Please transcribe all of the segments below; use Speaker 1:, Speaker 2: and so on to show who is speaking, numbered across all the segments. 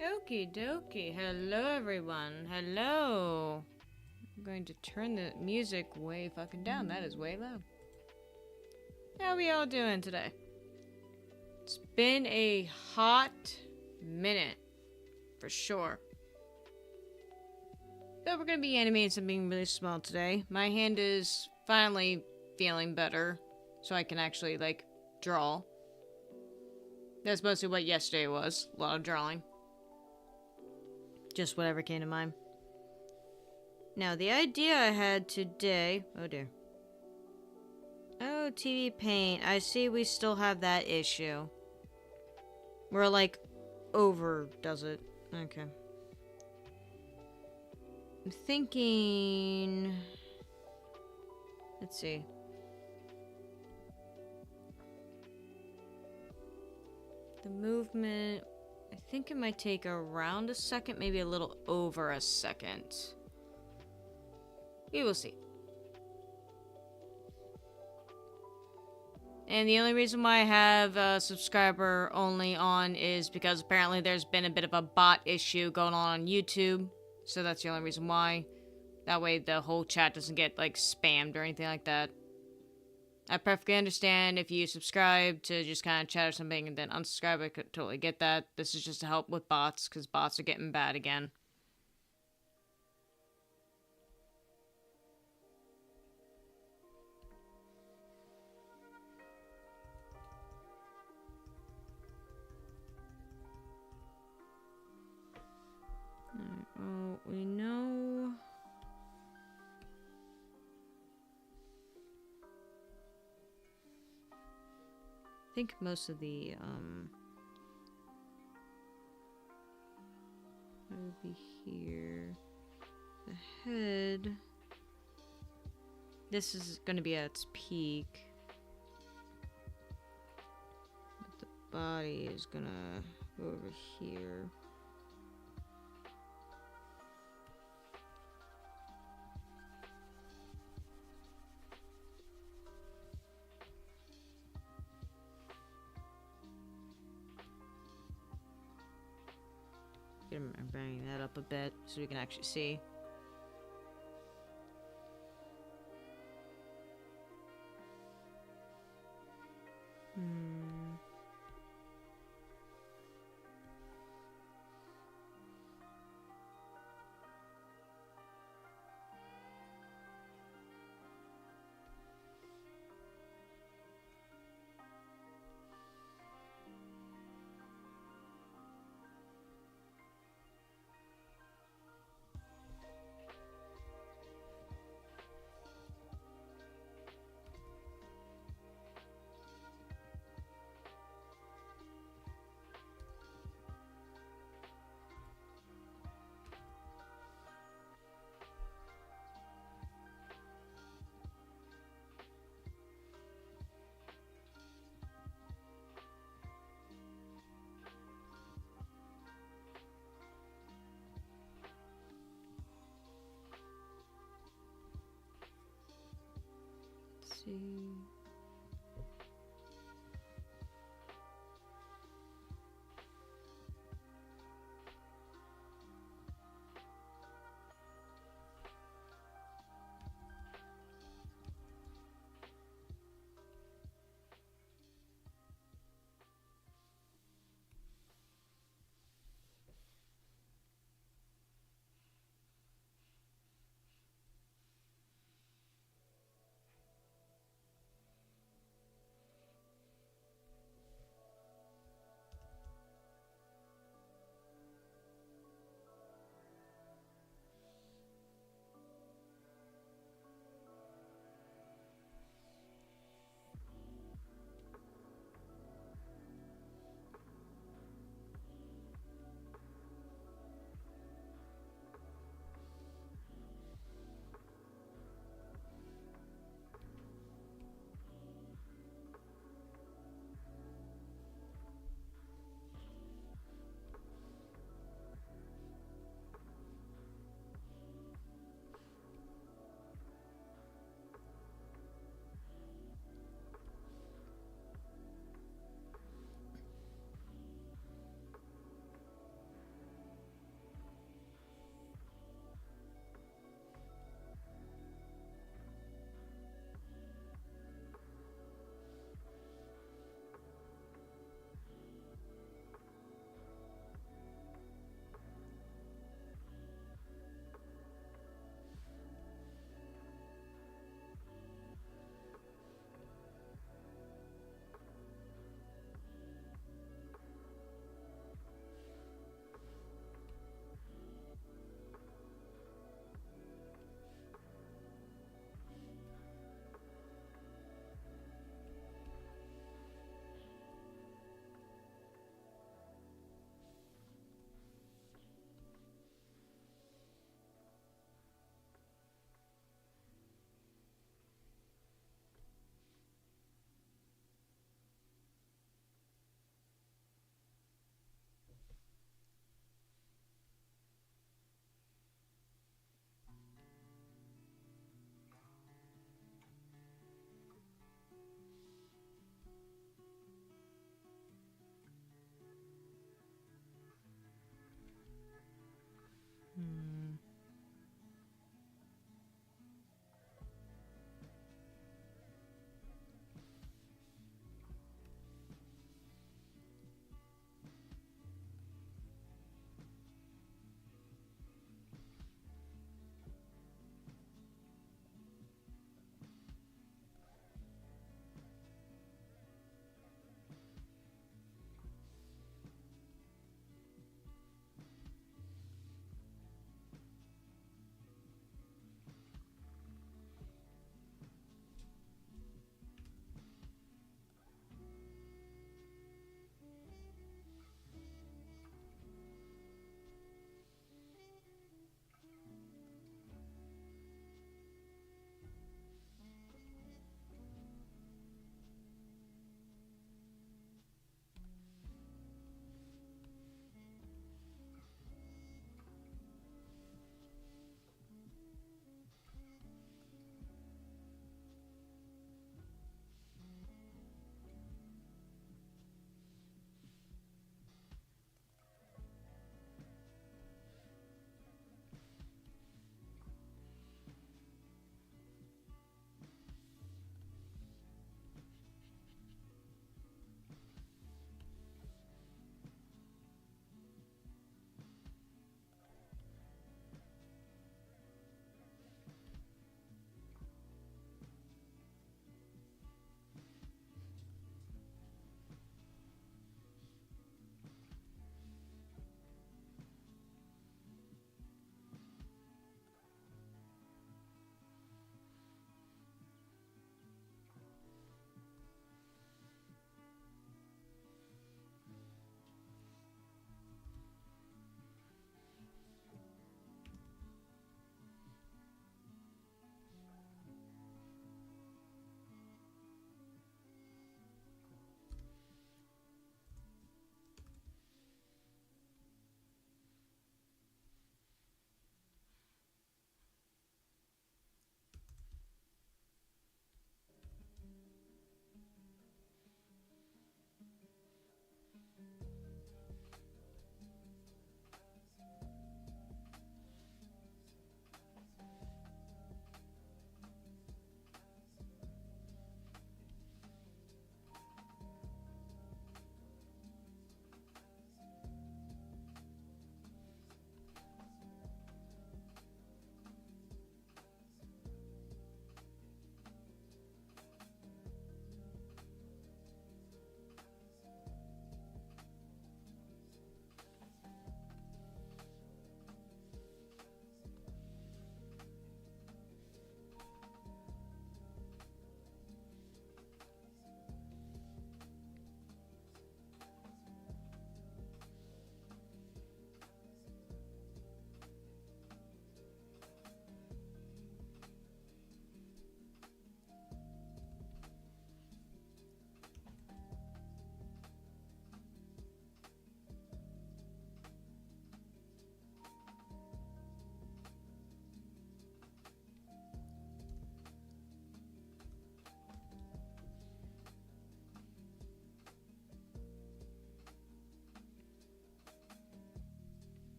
Speaker 1: Okie dokie. Hello, everyone. Hello. I'm going to turn the music way fucking down. That is way loud. How we all doing today? It's been a hot minute, for sure. But we're gonna be animating something really small today. My hand is finally feeling better, so I can actually, like, draw. That's mostly what yesterday was. A lot of drawing. Just whatever came to mind. Now, the idea I had today... Oh, dear. Oh, TV Paint. I see we still have that issue. Where, like, overdoes it. Okay. I'm thinking... Let's see. The movement... I think it might take around a second, maybe a little over a second. We will see. And the only reason why I have a subscriber only on is because apparently there's been a bit of a bot issue going on YouTube. So that's the only reason why. That way the whole chat doesn't get, like, spammed or anything like that. I perfectly understand if you subscribe to just kind of chat or something and then unsubscribe. I could totally get that. This is just to help with bots, because bots are getting bad again. Alright, well, we know... I think most of the, that would be here. The head. This is going to be at its peak. But the body is going to go over here. Gonna bring that up a bit so we can actually see. Let's see.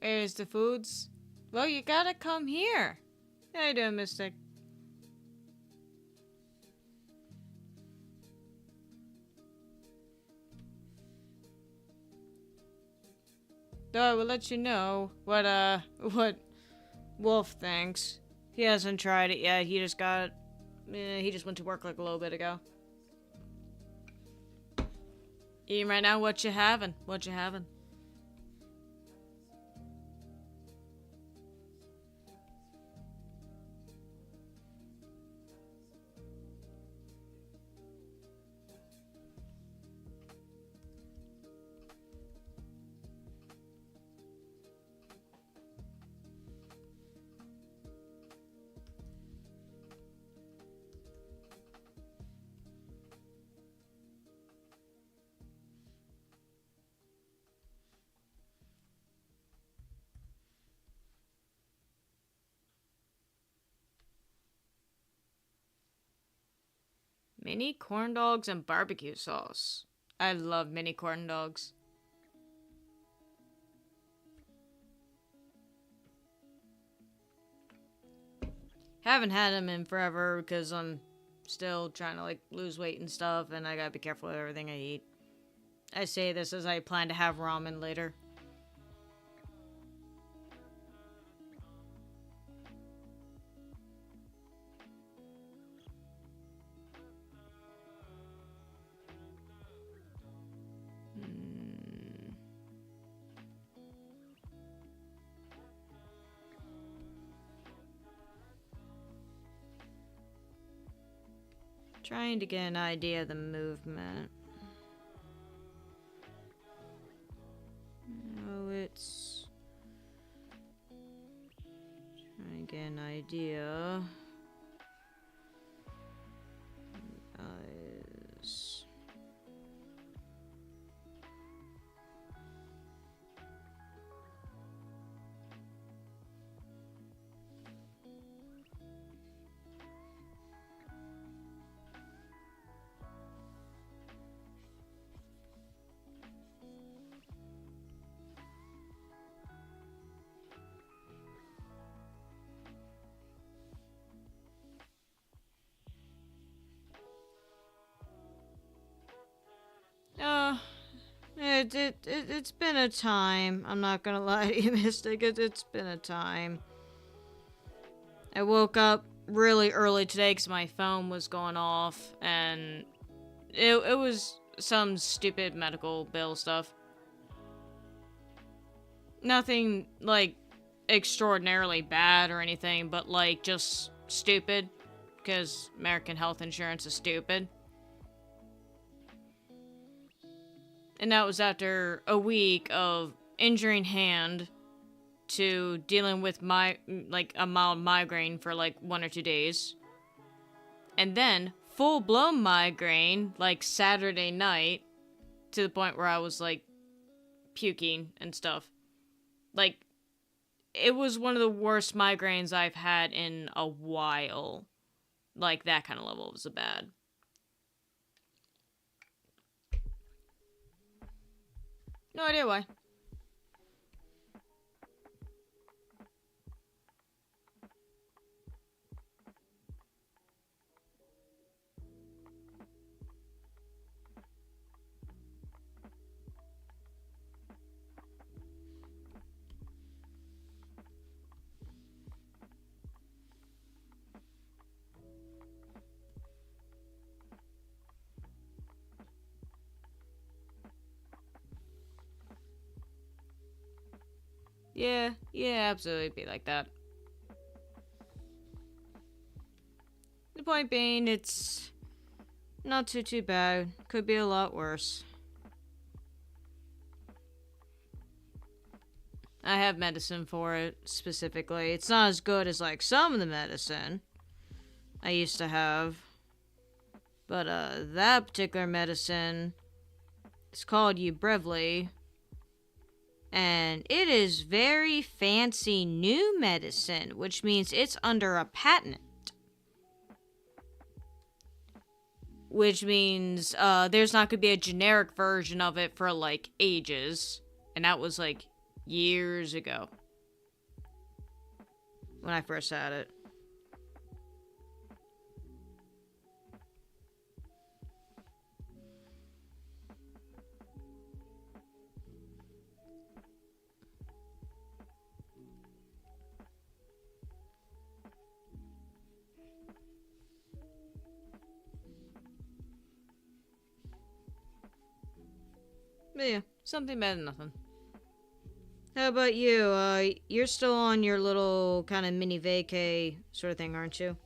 Speaker 1: Where's the foods? Well, you gotta come here. How you doing, Mystic? Though I will let you know what Wolf thinks. He hasn't tried it yet. He just went to work like a little bit ago. Eating right now? What you having? What you having? Mini corn dogs and barbecue sauce. I love mini corn dogs. Haven't had them in forever because I'm still trying to like lose weight and stuff, and I gotta be careful with everything I eat. I say this as I plan to have ramen later. Trying to get an idea of the movement. Oh, it's... Trying to get an idea. Eyes. Uh, it's been a time. I'm not gonna lie to you, Mystic. It's been a time. I woke up really early today because my phone was going off, and it was some stupid medical bill stuff. Nothing, like, extraordinarily bad or anything, but, like, just stupid. Because American health insurance is stupid. And that was after a week of injuring hand to dealing with a mild migraine for like 1 or 2 days. And then full-blown migraine like Saturday night to the point where I was like puking and stuff. Like, it was one of the worst migraines I've had in a while. Like, that kind of level was bad. No idea why. Yeah, absolutely be like that. The point being, it's not too bad. Could be a lot worse. I have medicine for it, specifically. It's not as good as, like, some of the medicine I used to have. But, that particular medicine is called Ubrevely. And it is very fancy new medicine, which means it's under a patent. Which means there's not going to be a generic version of it for, like, ages. And that was, like, years ago when I first had it. But yeah, something better than nothing. How about you? You're still on your little kind of mini vacay sort of thing, aren't you?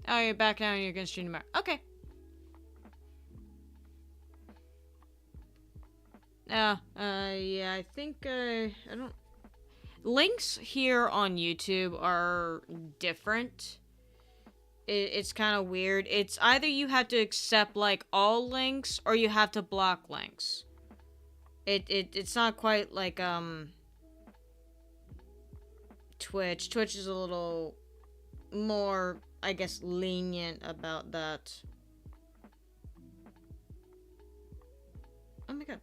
Speaker 1: Oh, you're back now and you're gonna stream tomorrow. Okay. Yeah, I think, I don't... Links here on YouTube are different. It's kind of weird. It's either you have to accept, like, all links, or you have to block links. It's not quite like, Twitch. Twitch is a little more, I guess, lenient about that. Oh my god,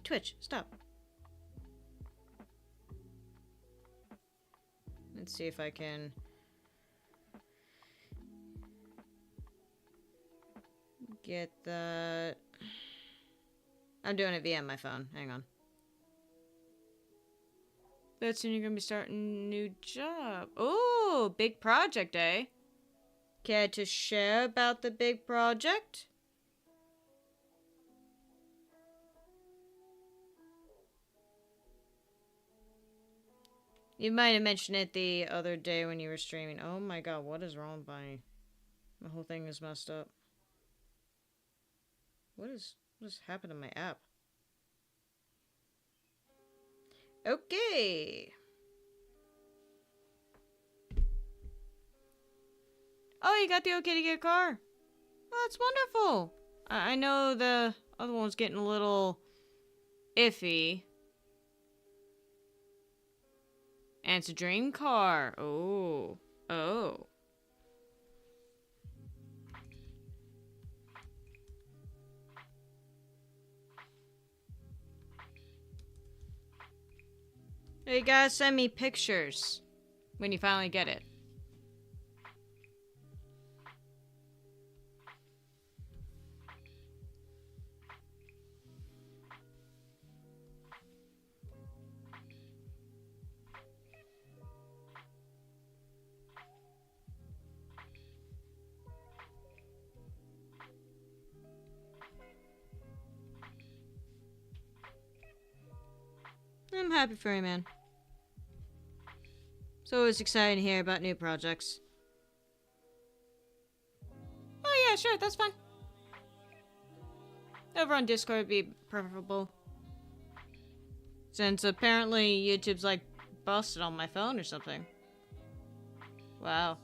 Speaker 1: Twitch, stop. Let's see if I can... get that... I'm doing it via my phone. Hang on. But soon you're gonna be starting a new job. Oh, big project, eh? Care to share about the big project? You might have mentioned it the other day when you were streaming. Oh my god, what is wrong with my... My whole thing is messed up. What has happened to my app? Okay. Oh, you got the okay to get a car. Oh, that's wonderful. I know the other one was getting a little iffy. And it's a dream car. Oh. Oh. You gotta send me pictures when you finally get it. I'm happy for you, man. It's always exciting to hear about new projects. Oh yeah, sure, that's fine. Over on Discord would be preferable. Since apparently YouTube's like busted on my phone or something. Wow.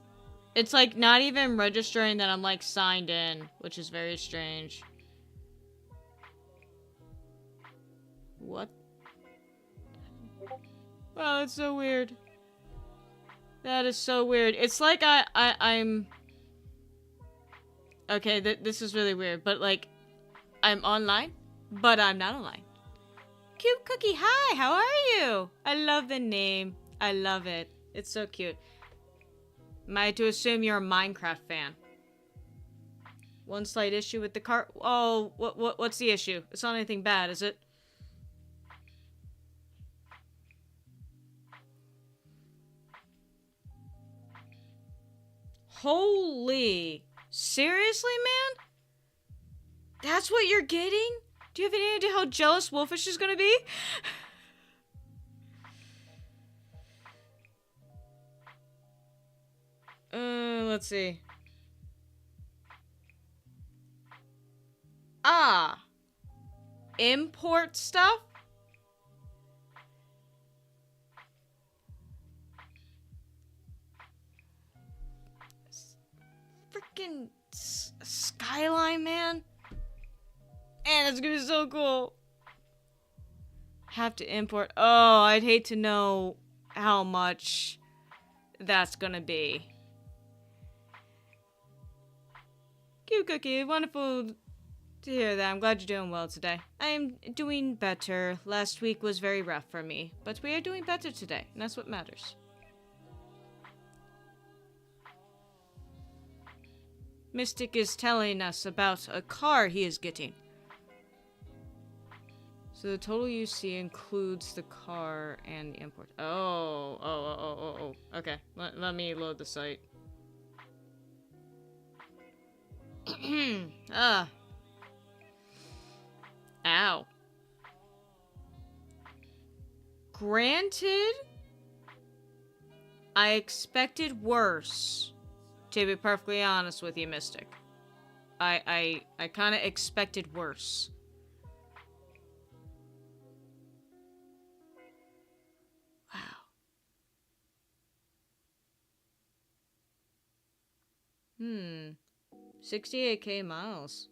Speaker 1: It's like not even registering that I'm like signed in, which is very strange. What? Wow, that's so weird. That is so weird. It's like I'm... Okay, this is really weird, but like, I'm online, but I'm not online. Cute Cookie, hi, how are you? I love the name. I love it. It's so cute. Am I to assume you're a Minecraft fan? One slight issue with the car. Oh, what's the issue? It's not anything bad, is it? Holy... Seriously, man? That's what you're getting? Do you have any idea how jealous Wolfish is gonna be? Let's see. Ah. import stuff? Freaking skyline, man. And it's gonna be so cool. Have to import. Oh, I'd hate to know how much that's gonna be. Cute Cookie, wonderful to hear that. I'm glad you're doing well today. I am doing better. Last week was very rough for me, but we are doing better today, and that's what matters. Mystic is telling us about a car he is getting. So the total you see includes the car and the import. Oh. Okay, let me load the site. Ow. Granted, I expected worse, to be perfectly honest with you, Mystic. I kind of expected worse. Wow. 68k miles.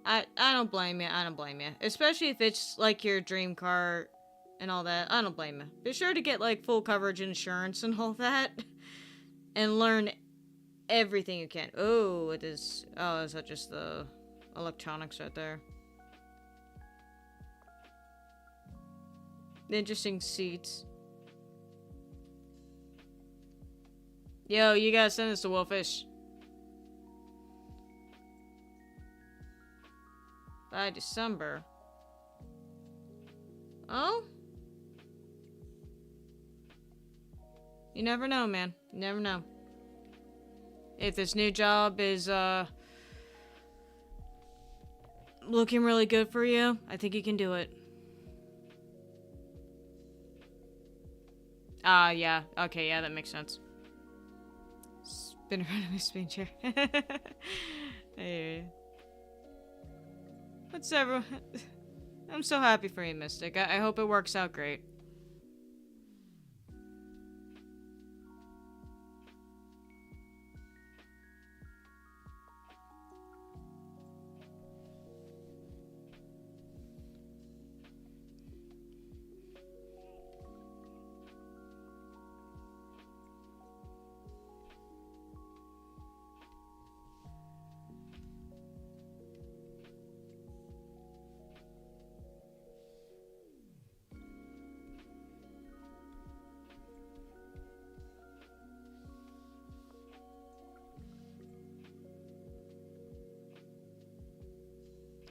Speaker 1: I don't blame you. I don't blame you. Especially if it's like your dream car and all that. I don't blame you. Be sure to get like full coverage insurance and all that. And learn everything you can. Oh, it is. Oh, is that just the electronics right there? The interesting seats. Yo, you gotta send this to Wolfish. By December. Oh? You never know, man. You never know. If this new job is, looking really good for you, I think you can do it. Yeah. Okay, yeah, that makes sense. Spin around in my spin chair. Hey. Whatever. I'm so happy for you, Mystic. I hope it works out great.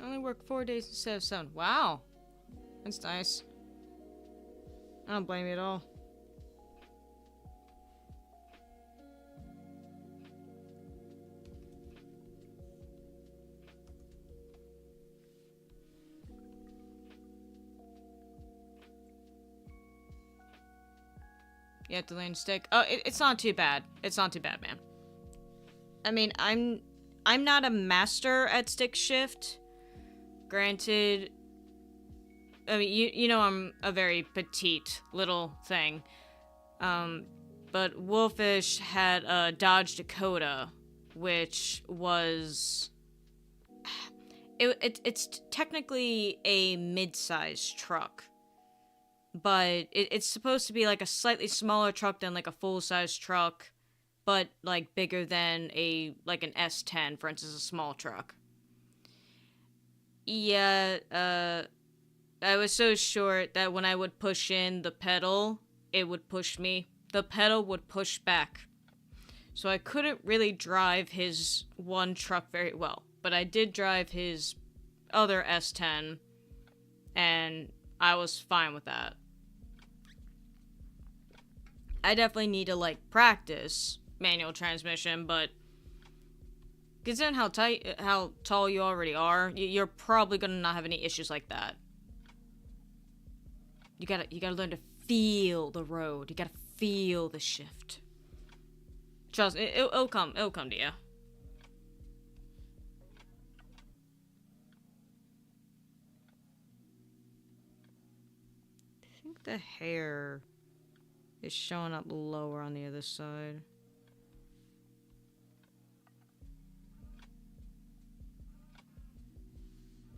Speaker 1: I only work 4 days instead of 7. Wow. That's nice. I don't blame you at all. You have to learn stick. Oh, it's not too bad. It's not too bad, man. I mean, I'm not a master at stick shift. Granted, I mean, you know I'm a very petite little thing. But Wolfish had a Dodge Dakota, which was... It's technically a mid-sized truck. But it's supposed to be like a slightly smaller truck than like a full-size truck, but like bigger than like an S10, for instance, a small truck. Yeah, I was so short that when I would push in the pedal, it would push me. The pedal would push back. So I couldn't really drive his one truck very well. But I did drive his other S10, and I was fine with that. I definitely need to, like, practice manual transmission, but considering how tall you already are, you're probably gonna not have any issues like that. You gotta learn to feel the road. You gotta feel the shift. Trust me, it'll come. It'll come to you. I think the hair is showing up lower on the other side.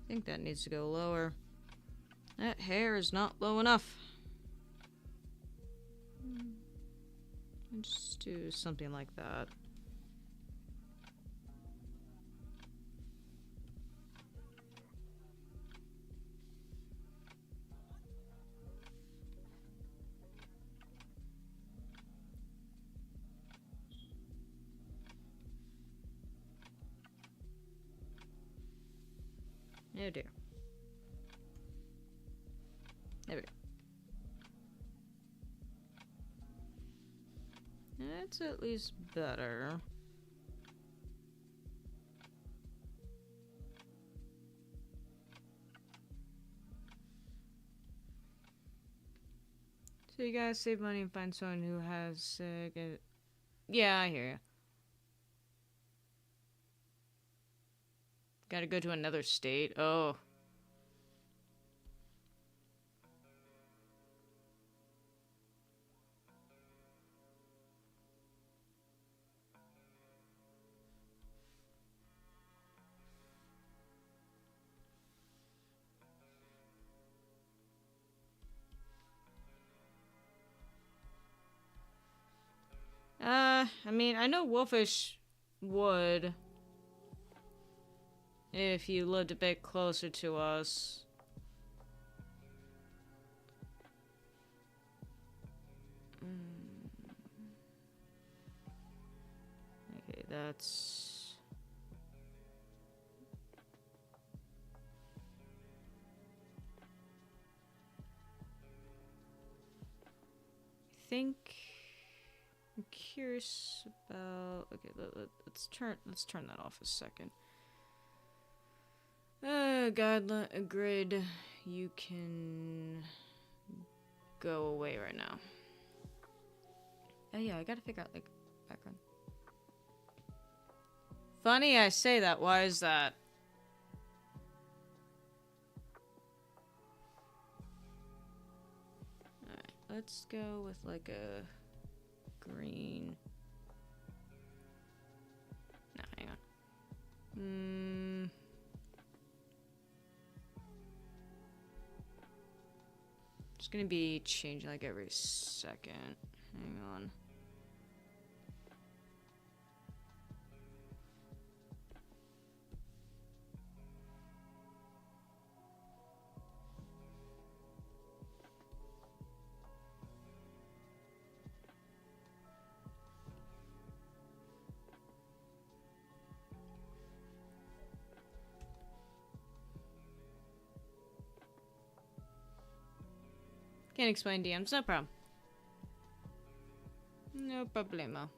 Speaker 1: I think that needs to go lower. That hair is not low enough. Just do something like that. Oh dear. There we go. That's at least better. So you gotta save money and find someone who has yeah, I hear you. Gotta go to another state. Oh. I mean, I know Wolfish would if he lived a bit closer to us. Okay, that's... I think... I'm curious about... Okay, let's turn that off a second. Guideline grid. You can go away right now. Oh yeah, I gotta figure out like background. Funny I say that. Why is that? Alright, let's go with like a green. No, hang on. It's gonna be changing like every second. Hang on. Can't explain DMs, no problem. No problemo.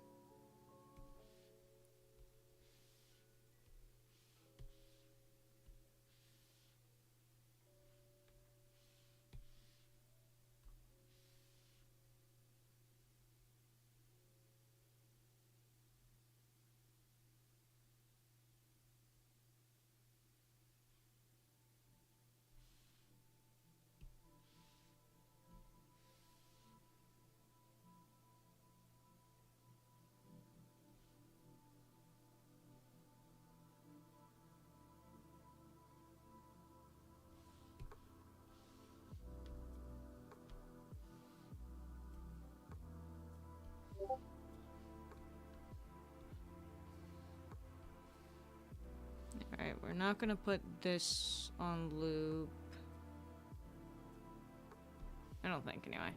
Speaker 1: Alright, we're not gonna put this on loop. I don't think, anyway.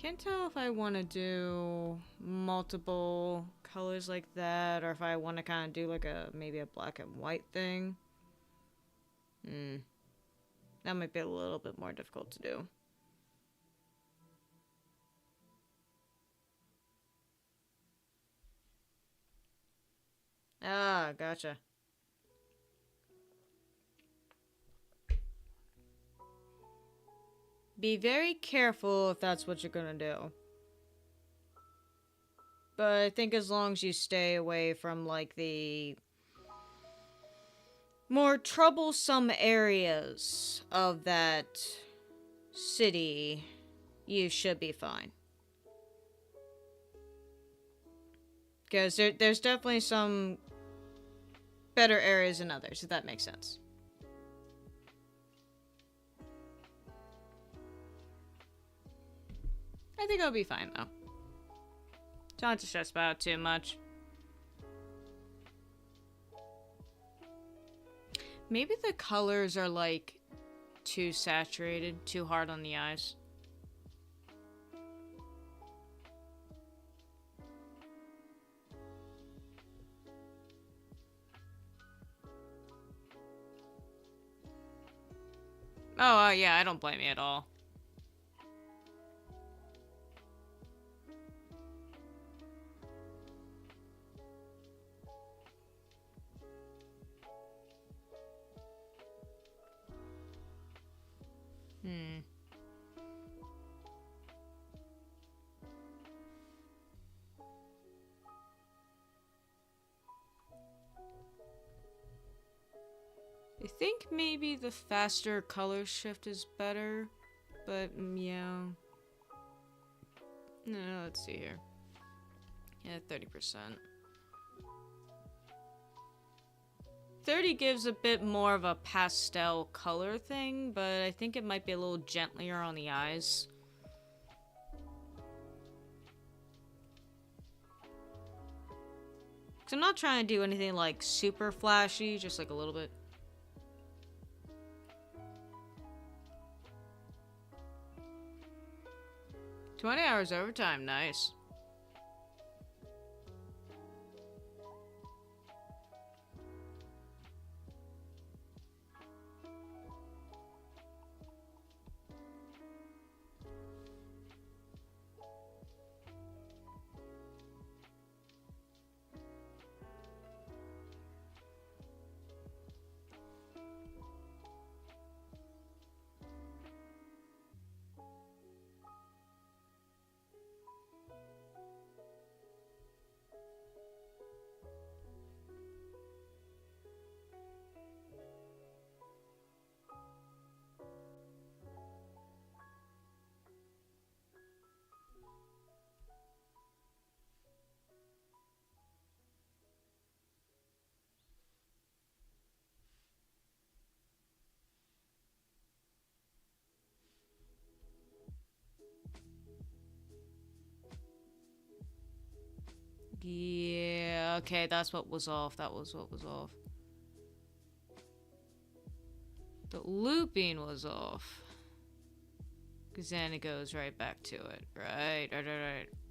Speaker 1: Can't tell if I want to do multiple colors like that, or if I want to kind of do like maybe a black and white thing. That might be a little bit more difficult to do. Ah, gotcha. Be very careful if that's what you're gonna do. But I think as long as you stay away from, like, the more troublesome areas of that city, you should be fine. Because there's definitely some better areas than others, if that makes sense. I think I'll be fine, though. Don't have to stress about it too much. Maybe the colors are, like, too saturated, too hard on the eyes. Oh, yeah, I don't blame you at all. I think maybe the faster color shift is better, but yeah. No, let's see here. Yeah, 30%. 30 gives a bit more of a pastel color thing, but I think it might be a little gentler on the eyes. Because I'm not trying to do anything like super flashy, just like a little bit. $20 hours overtime, nice. Yeah, okay, that's what was off. That was what was off. The looping was off. Because then it goes right back to it. Right.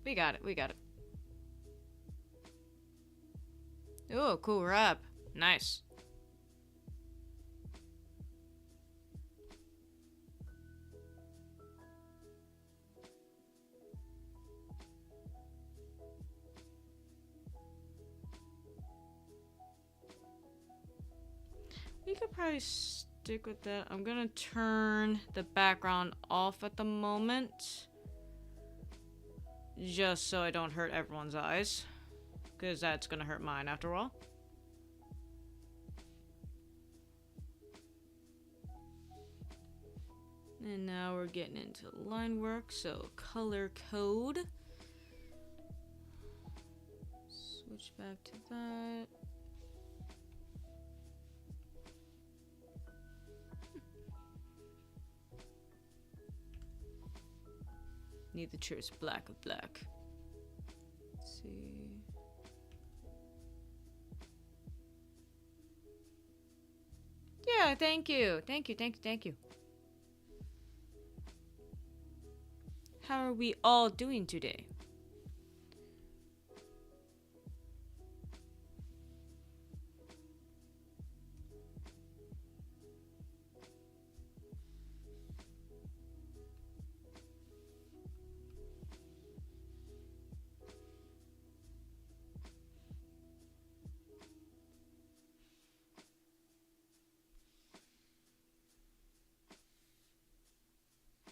Speaker 1: We got it, we got it. Oh, cool wrap. Nice. We could probably stick with that. I'm gonna turn the background off at the moment. Just so I don't hurt everyone's eyes. Because that's gonna hurt mine after all. And now we're getting into line work, so color code. Switch back to that. Need the truest black of black. Let's see. Yeah, thank you. Thank you. how are we all doing today?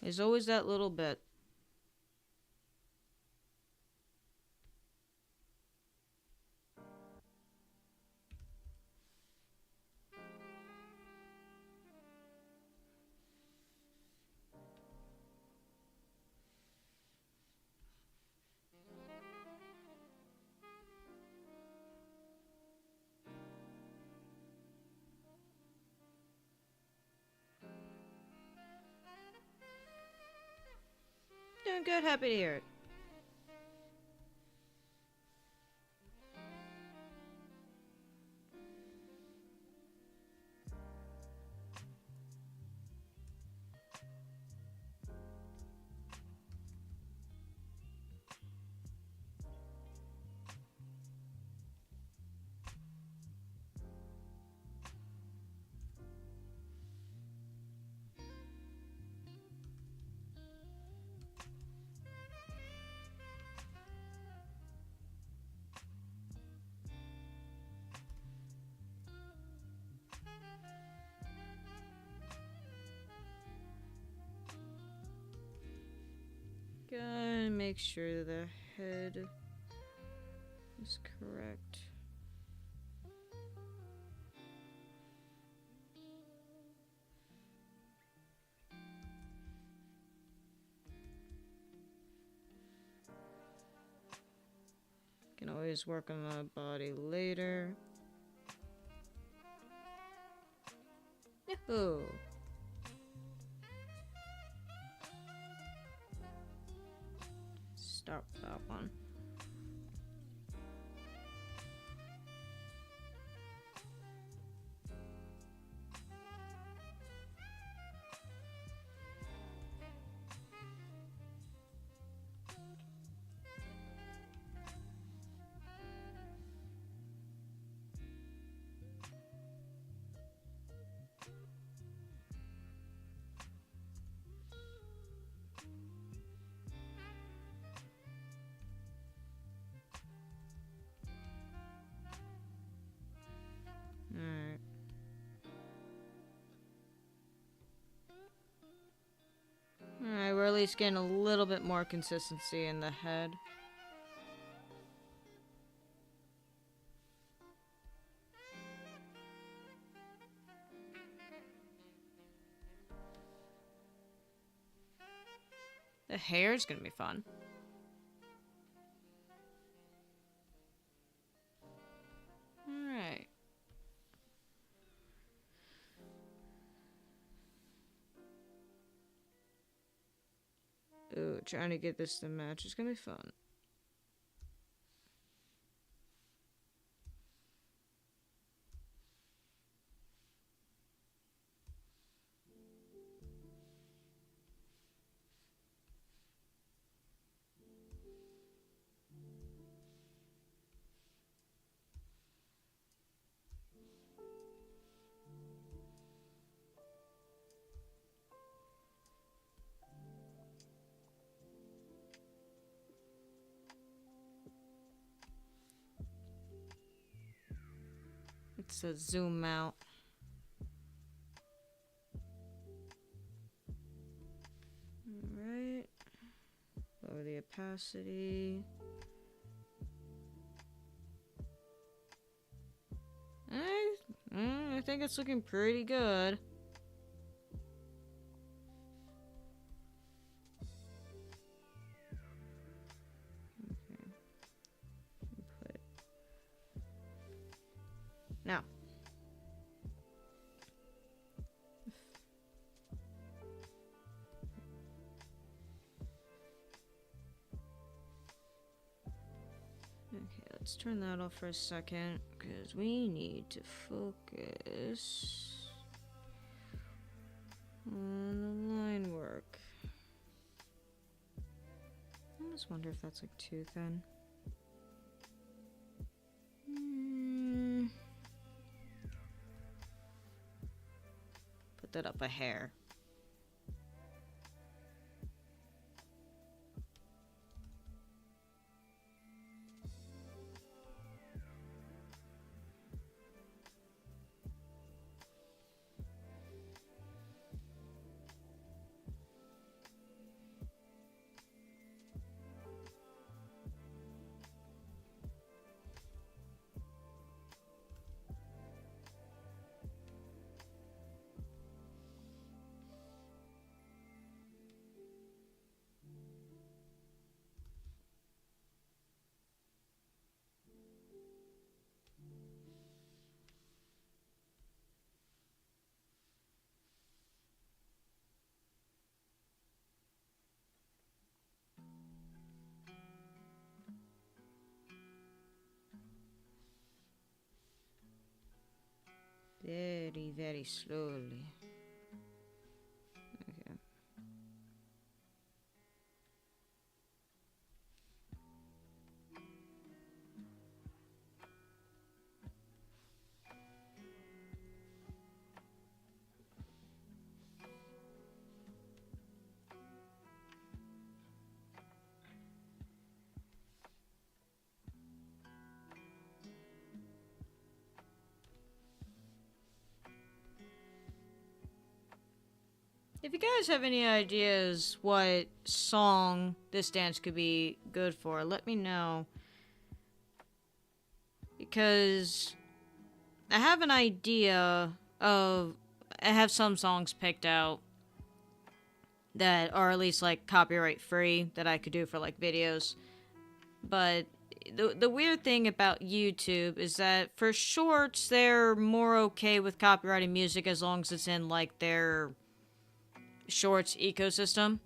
Speaker 1: There's always that little bit. Doing good, happy to hear it. Gotta make sure the head is correct. Can always work on the body later. Yahoo! Start with that one. Alright. Alright, we're at least getting a little bit more consistency in the head. The hair's gonna be fun. Alright. Ooh, trying to get this to match is gonna be fun. It's a zoom out. Alright. Lower the opacity. I think it's looking pretty good. Okay. Put it. Now. Okay, let's turn that off for a second, because we need to focus on the line work. almost wonder if that's like too thin. Put that up a hair. Very, very slowly. Okay. If you guys have any ideas what song this dance could be good for, let me know. Because I have an idea of... I have some songs picked out that are at least like copyright free that I could do for like videos. But the weird thing about YouTube is that for shorts, they're more okay with copyrighting music as long as it's in like their shorts ecosystem.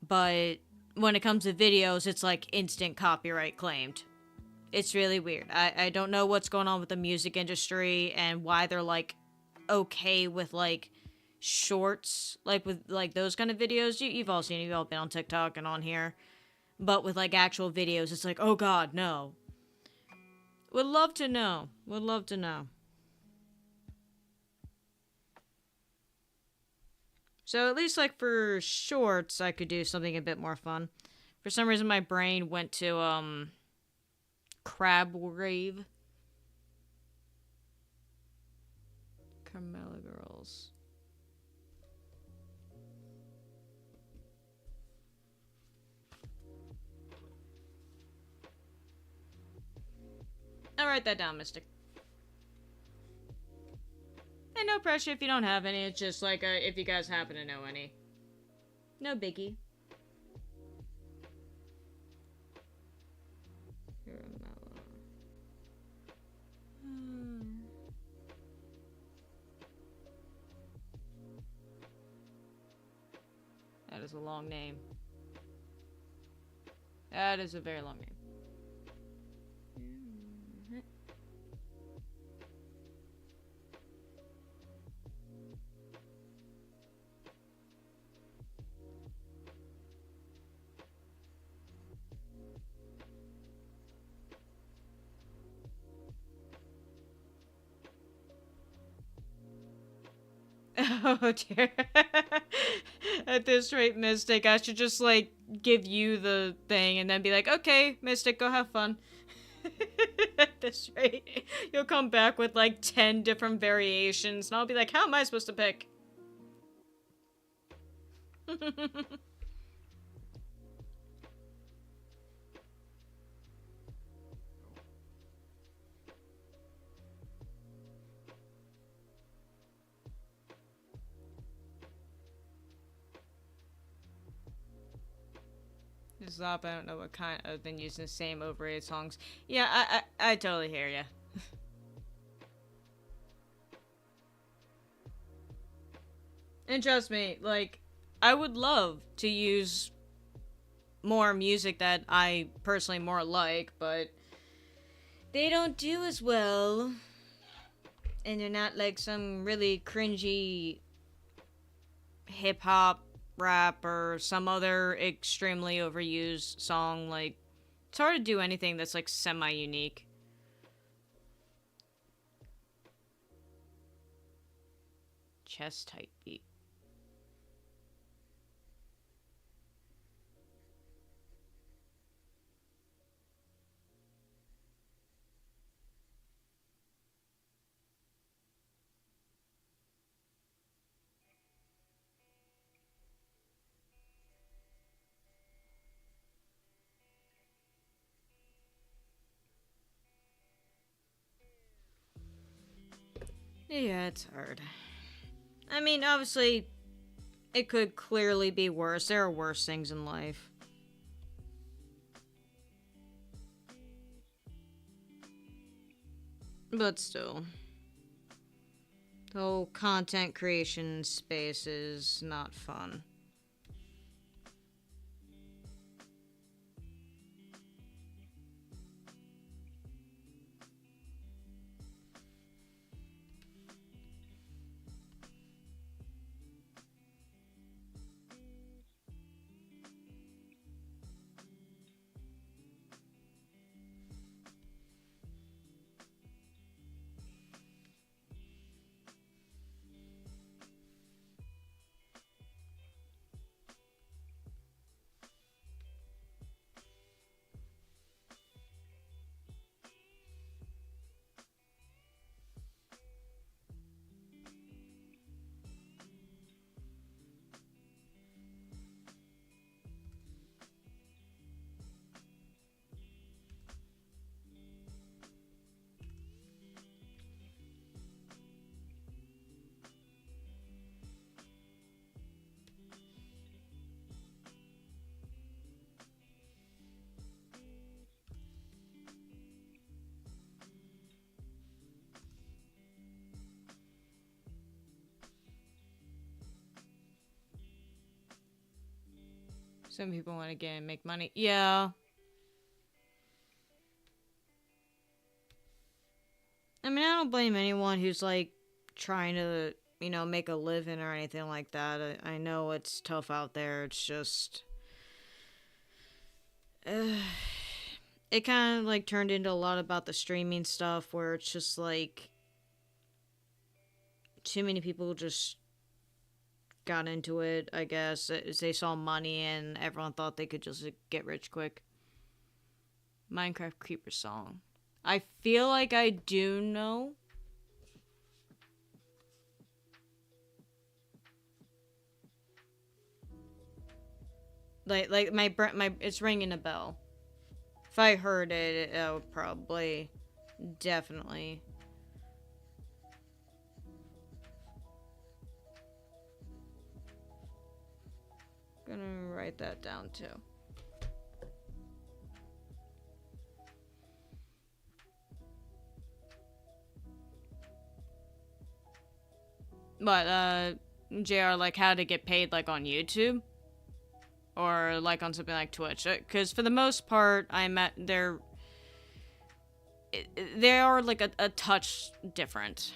Speaker 1: But when it comes to videos, it's like instant copyright claimed. It's really weird. I don't know what's going on with the music industry and why they're like okay with like shorts, like with like those kind of videos. You've all seen it, you've all been on TikTok and on here. But with like actual videos, it's like, oh god, no. Would love to know. Would love to know. So at least like for shorts, I could do something a bit more fun. For some reason, my brain went to Crab Rave. Carmela Girls. I'll write that down, Mystic. And no pressure if you don't have any. It's just like if you guys happen to know any. No biggie. That is a long name. That is a very long name. Oh dear. At this rate, Mystic, I should just like give you the thing and then be like, okay, Mystic, go have fun. At this rate, you'll come back with like 10 different variations and I'll be like, how am I supposed to pick? Zop, I don't know what kind. I've been using the same overrated songs. Yeah, I totally hear ya. And trust me, like, I would love to use more music that I personally more like, but they don't do as well. And they're not like some really cringy hip-hop rap or some other extremely overused song. Like, it's hard to do anything that's like semi-unique. Chest tight beat. Yeah, it's hard. I mean, obviously, it could clearly be worse. There are worse things in life. But still. The whole content creation space is not fun. Some people want to get and make money. Yeah. I mean, I don't blame anyone who's like trying to, make a living or anything like that. I know it's tough out there. It's just. It kind of like turned into a lot about the streaming stuff where it's just like. Too many people just got into it, I guess. They saw money and everyone thought they could just get rich quick. Minecraft Creeper song. I feel like I do know. Like my it's ringing a bell. If I heard it, I would probably definitely. Gonna write that down too. But JR, like how to get paid like on YouTube? Or like on something like Twitch? Because for the most part, they are like a touch different.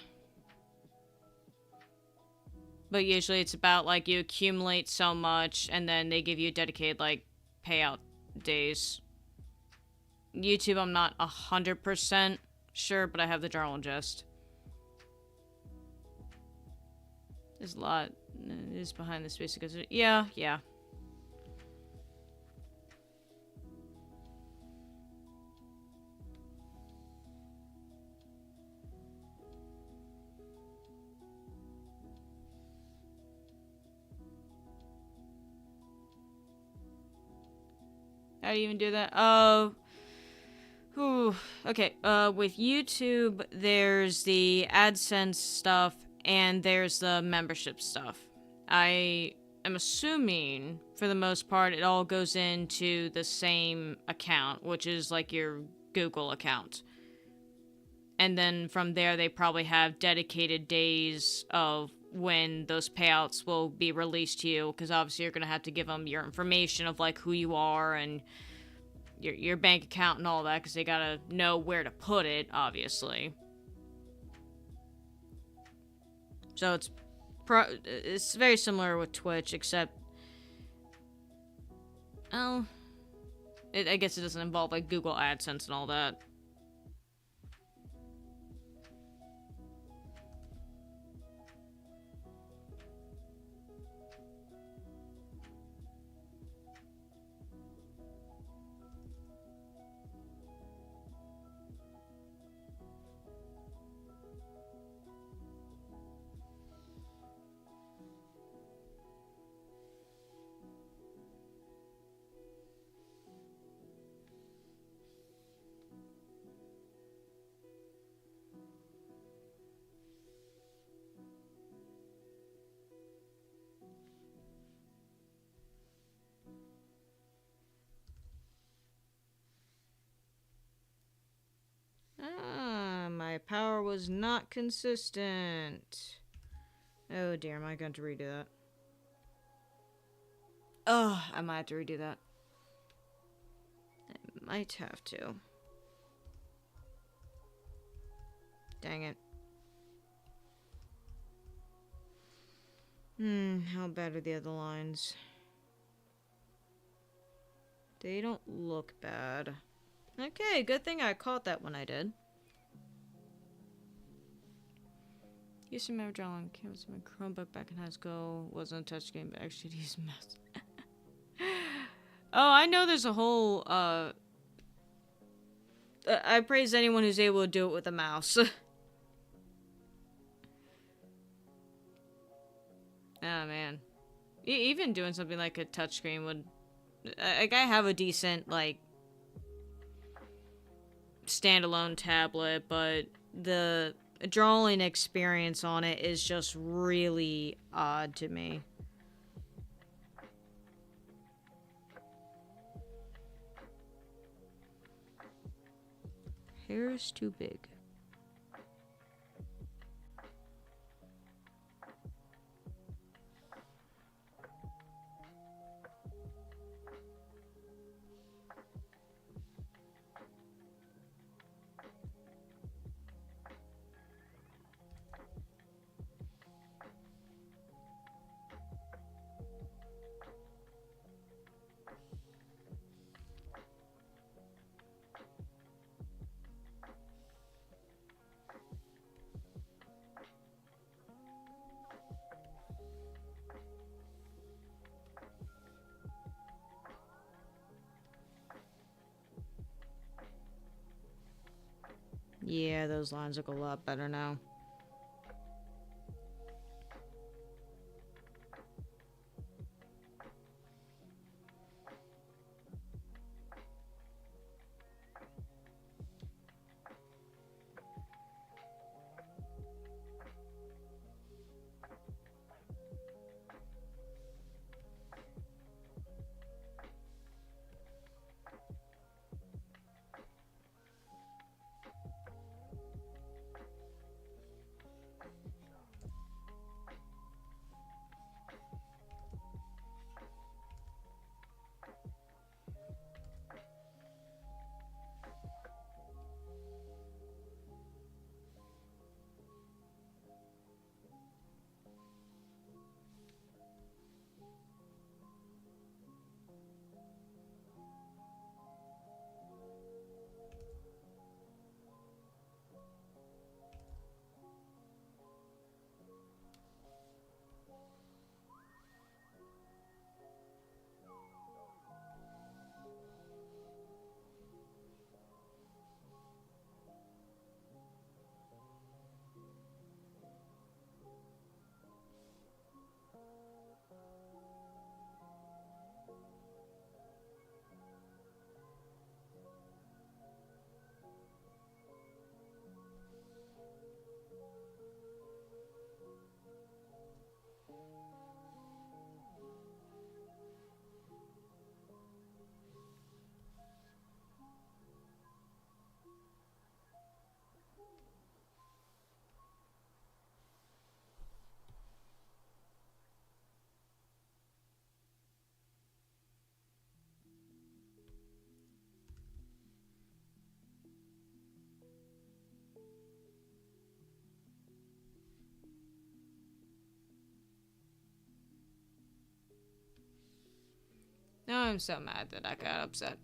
Speaker 1: But usually it's about like you accumulate so much and then they give you dedicated like payout days. YouTube, I'm not 100% sure, but I have the general gist. There's a lot. It is behind the space because yeah. How do you even do that? Oh. Okay. With YouTube, there's the AdSense stuff and there's the membership stuff. I am assuming, for the most part, it all goes into the same account, which is like your Google account. And then from there, they probably have dedicated days of when those payouts will be released to you, because obviously you're going to have to give them your information of like who you are and your bank account and all that, because they got to know where to put it, obviously. So it's very similar with Twitch, except Oh. I guess it doesn't involve, like, Google AdSense and all that. Ah, my power was not consistent. Oh dear, am I going to redo that? Oh, I might have to redo that. I might have to. Dang it. How bad are the other lines? They don't look bad. Okay, good thing I caught that when I did. Used to remember drawing canvas on my Chromebook back in high school. Wasn't a touchscreen, but actually used mouse. Oh, I know there's a whole, I praise anyone who's able to do it with a mouse. Oh, man. Even doing something like a touchscreen would... Like, I have a decent, like, standalone tablet, but the drawing experience on it is just really odd to me. Hair is too big. Yeah, those lines look a lot better now. Now I'm so mad that I got upset.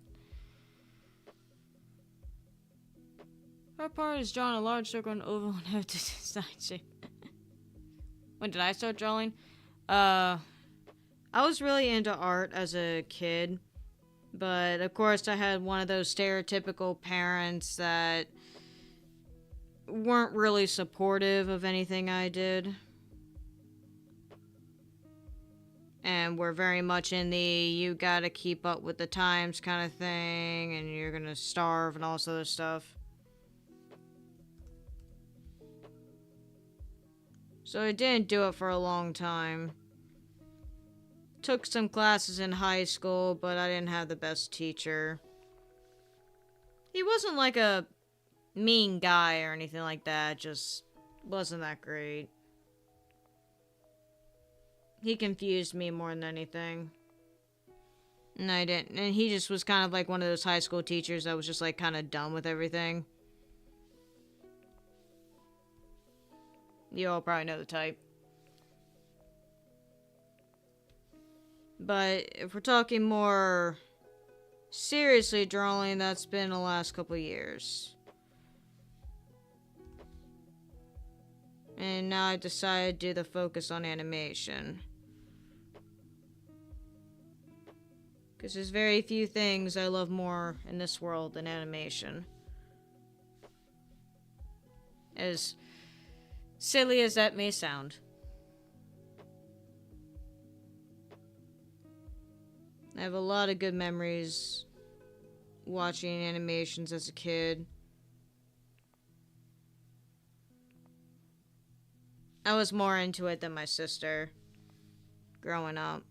Speaker 1: Our part is drawn a large circle and oval and have design shape. When did I start drawing? I was really into art as a kid, but of course I had one of those stereotypical parents that weren't really supportive of anything I did. And we're very much in the you gotta keep up with the times kind of thing, and you're gonna starve and all this other stuff. So I didn't do it for a long time. Took some classes in high school, but I didn't have the best teacher. He wasn't like a mean guy or anything like that, just wasn't that great. He confused me more than anything. And I didn't, and he just was kind of like one of those high school teachers that was just like kind of done with everything. You all probably know the type. But if we're talking more seriously drawing, that's been the last couple years. And now I decided to do the focus on animation. Because there's very few things I love more in this world than animation. As silly as that may sound. I have a lot of good memories watching animations as a kid. I was more into it than my sister growing up.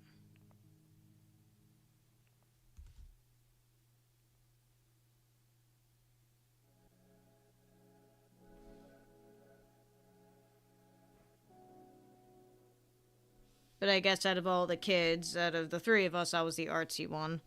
Speaker 1: But I guess out of all the kids, out of the three of us, I was the artsy one.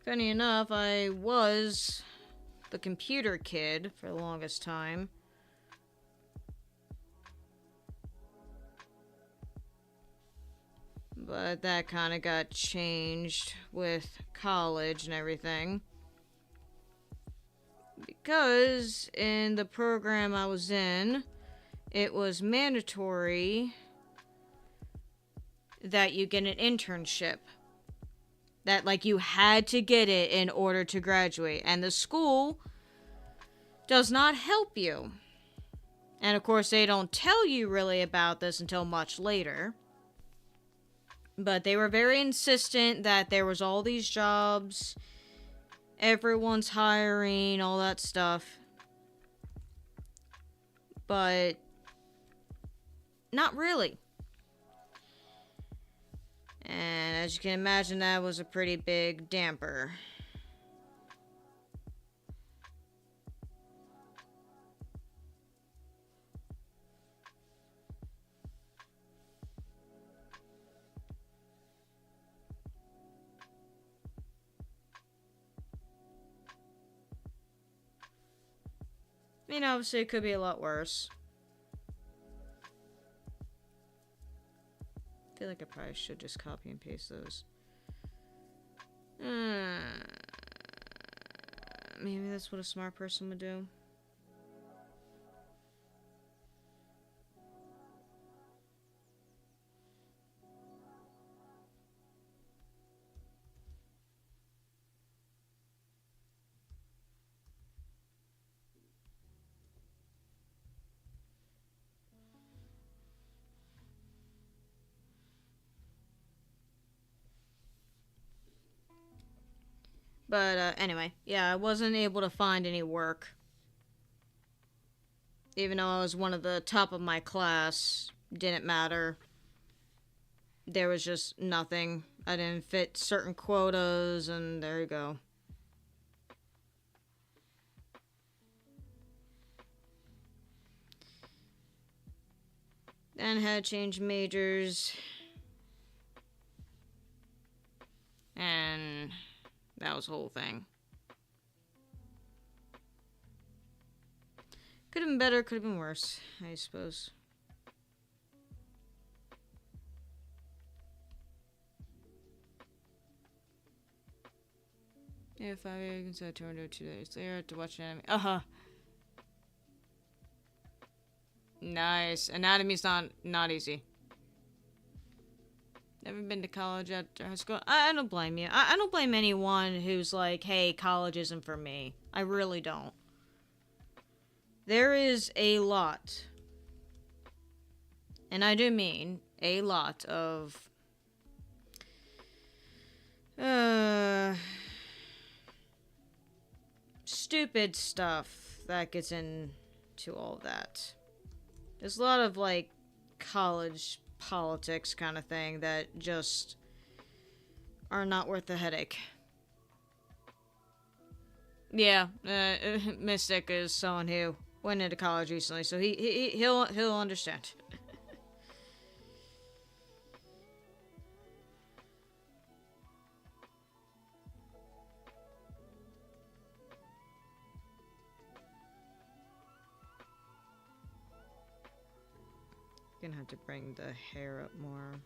Speaker 1: Funny enough, I was the computer kid for the longest time. But that kind of got changed with college and everything. Because in the program I was in, it was mandatory that you get an internship. That, like, you had to get it in order to graduate. And the school does not help you. And of course, they don't tell you really about this until much later. But they were very insistent that there was all these jobs, everyone's hiring, all that stuff. But not really. And as you can imagine, that was a pretty big damper. I mean, obviously, it could be a lot worse. I feel like I probably should just copy and paste those. Maybe that's what a smart person would do. But anyway, yeah, I wasn't able to find any work. Even though I was one of the top of my class, didn't matter. There was just nothing. I didn't fit certain quotas, and there you go. Then had to change majors. And that was the whole thing. Could have been better, could have been worse, I suppose. If I consider 2 days later to watch anime. Nice. Anatomy's not easy. Never been to college after high school. I don't blame you. I don't blame anyone who's like, hey, college isn't for me. I really don't. There is a lot, and I do mean a lot of stupid stuff that gets into all of that. There's a lot of like college politics kind of thing that just are not worth the headache. Yeah, Mystic is someone who went into college recently, so he'll understand. Gonna have to bring the hair up more.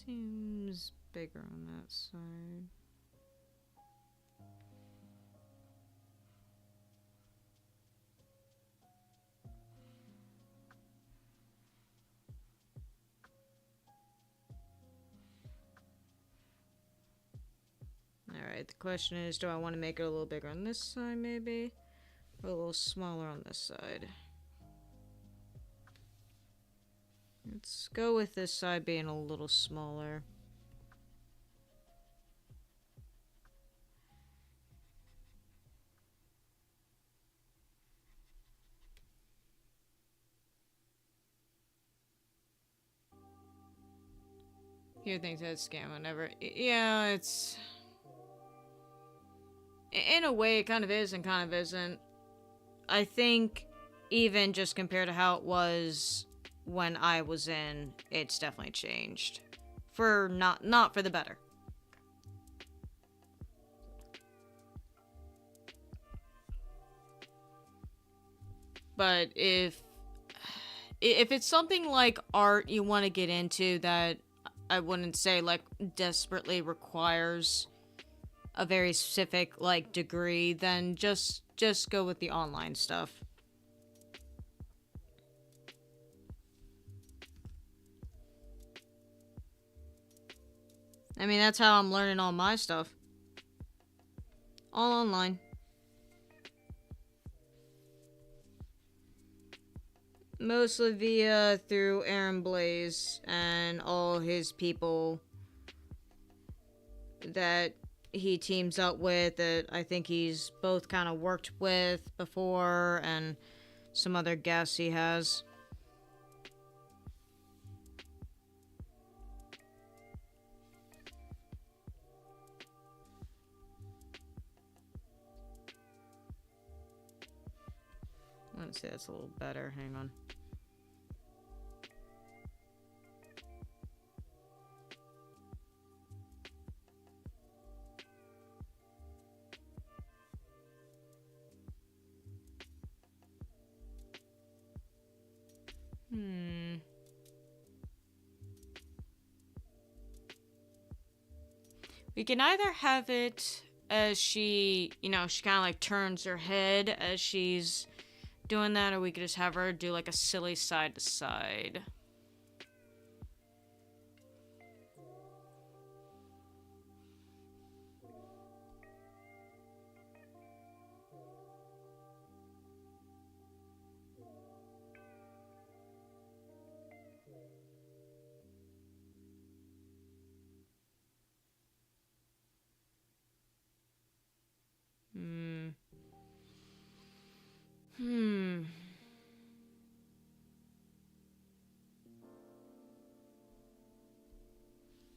Speaker 1: Seems bigger on that side. Alright, the question is, do I want to make it a little bigger on this side, maybe? Or a little smaller on this side? Let's go with this side being a little smaller. You think that's scam whenever. Yeah, it's... In a way, it kind of is and kind of isn't. I think even just compared to how it was when I was in, it's definitely changed. For not for the better. But if it's something like art you want to get into that I wouldn't say like desperately requires a very specific like degree, then just go with the online stuff. I mean, that's how I'm learning all my stuff. All online. Mostly via through Aaron Blaze and all his people that he teams up with, that I think he's both kind of worked with before, and some other guests he has. Let's see, that's a little better. Hang on. We can either have it as she, you know, she kind of like turns her head as she's doing that, or we could just have her do like a silly side to side.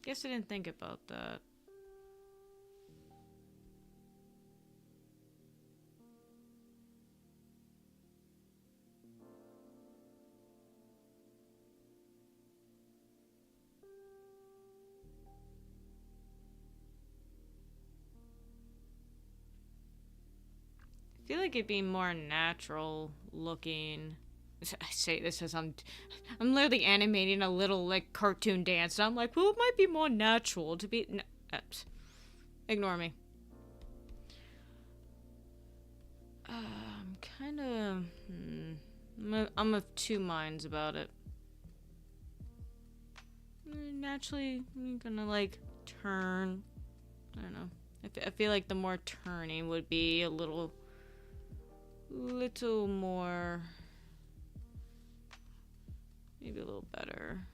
Speaker 1: Guess I didn't think about that. I feel like it'd be more natural looking. I say this as I'm literally animating a little like cartoon dance, and I'm like, well, it might be more natural to be. No, ignore me. I'm kind of. I'm of two minds about it. Naturally, I'm gonna like turn. I don't know. I feel like the more turning would be a little more, maybe a little better.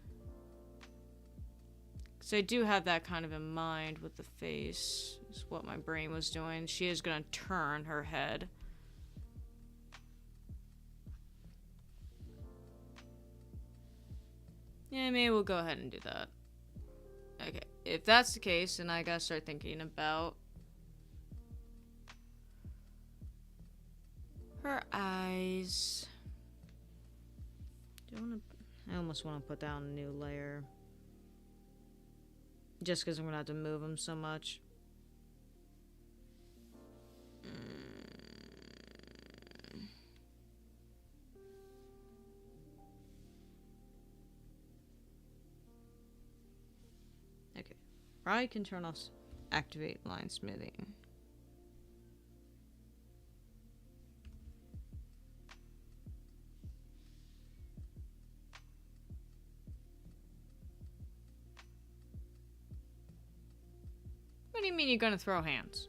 Speaker 1: Because I do have that kind of in mind with the face, is what my brain was doing. She is gonna turn her head. Yeah, maybe we'll go ahead and do that. Okay, if that's the case, then I gotta start thinking about her eyes. I almost want to put down a new layer. Just because I'm going to have to move them so much. Okay. Probably can turn off activate line smoothing. What do you mean you're gonna throw hands?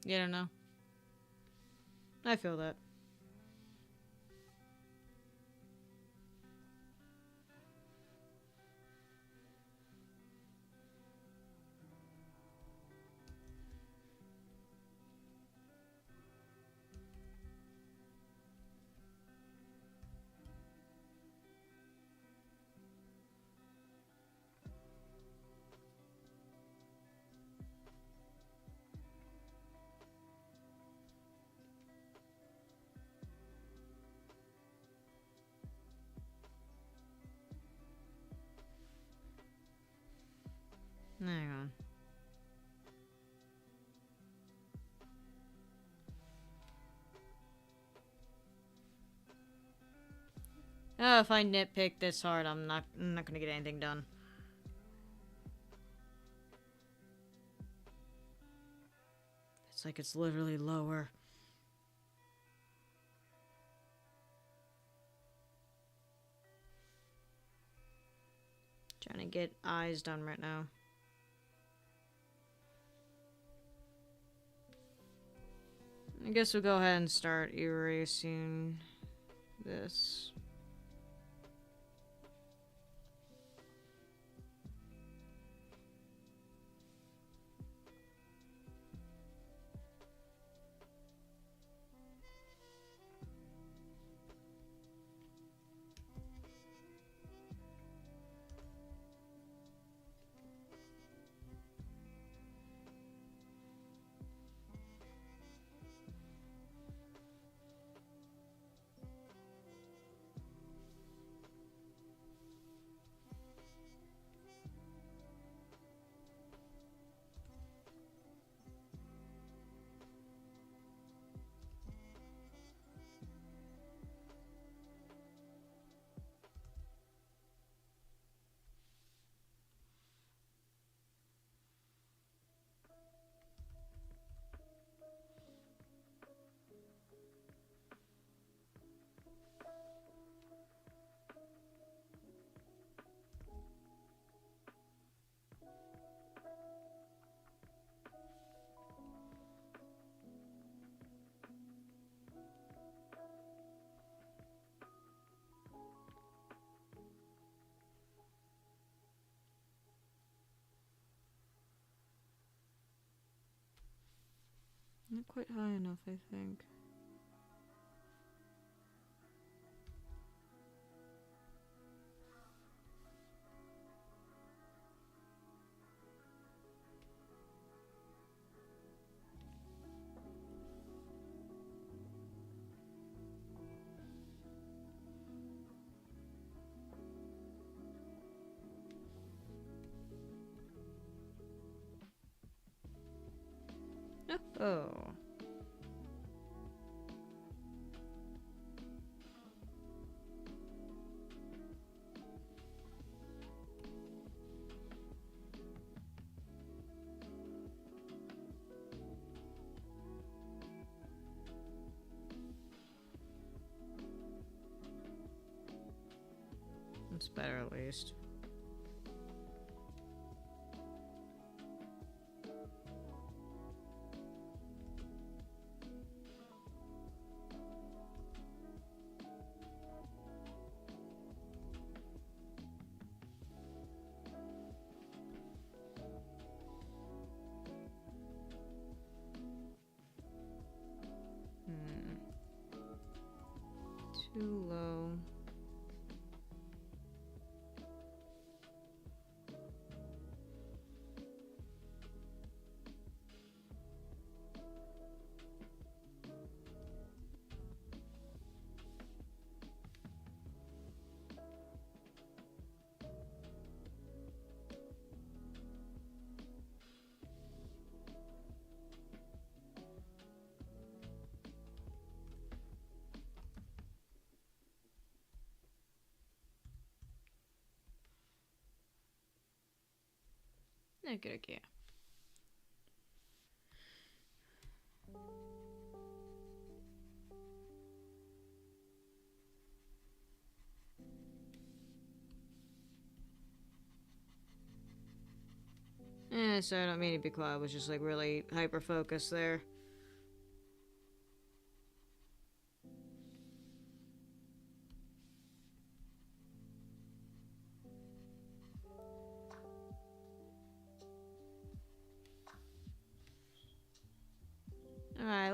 Speaker 1: You don't know. I feel that. Hang on. Oh, if I nitpick this hard, I'm not gonna get anything done. It's like it's literally lower. Trying to get eyes done right now. I guess we'll go ahead and start erasing this. Not quite high enough, I think. Oh. It's better at least. Too low. Yeah, good idea. So I don't mean to be quiet, I was just like really hyper focused there.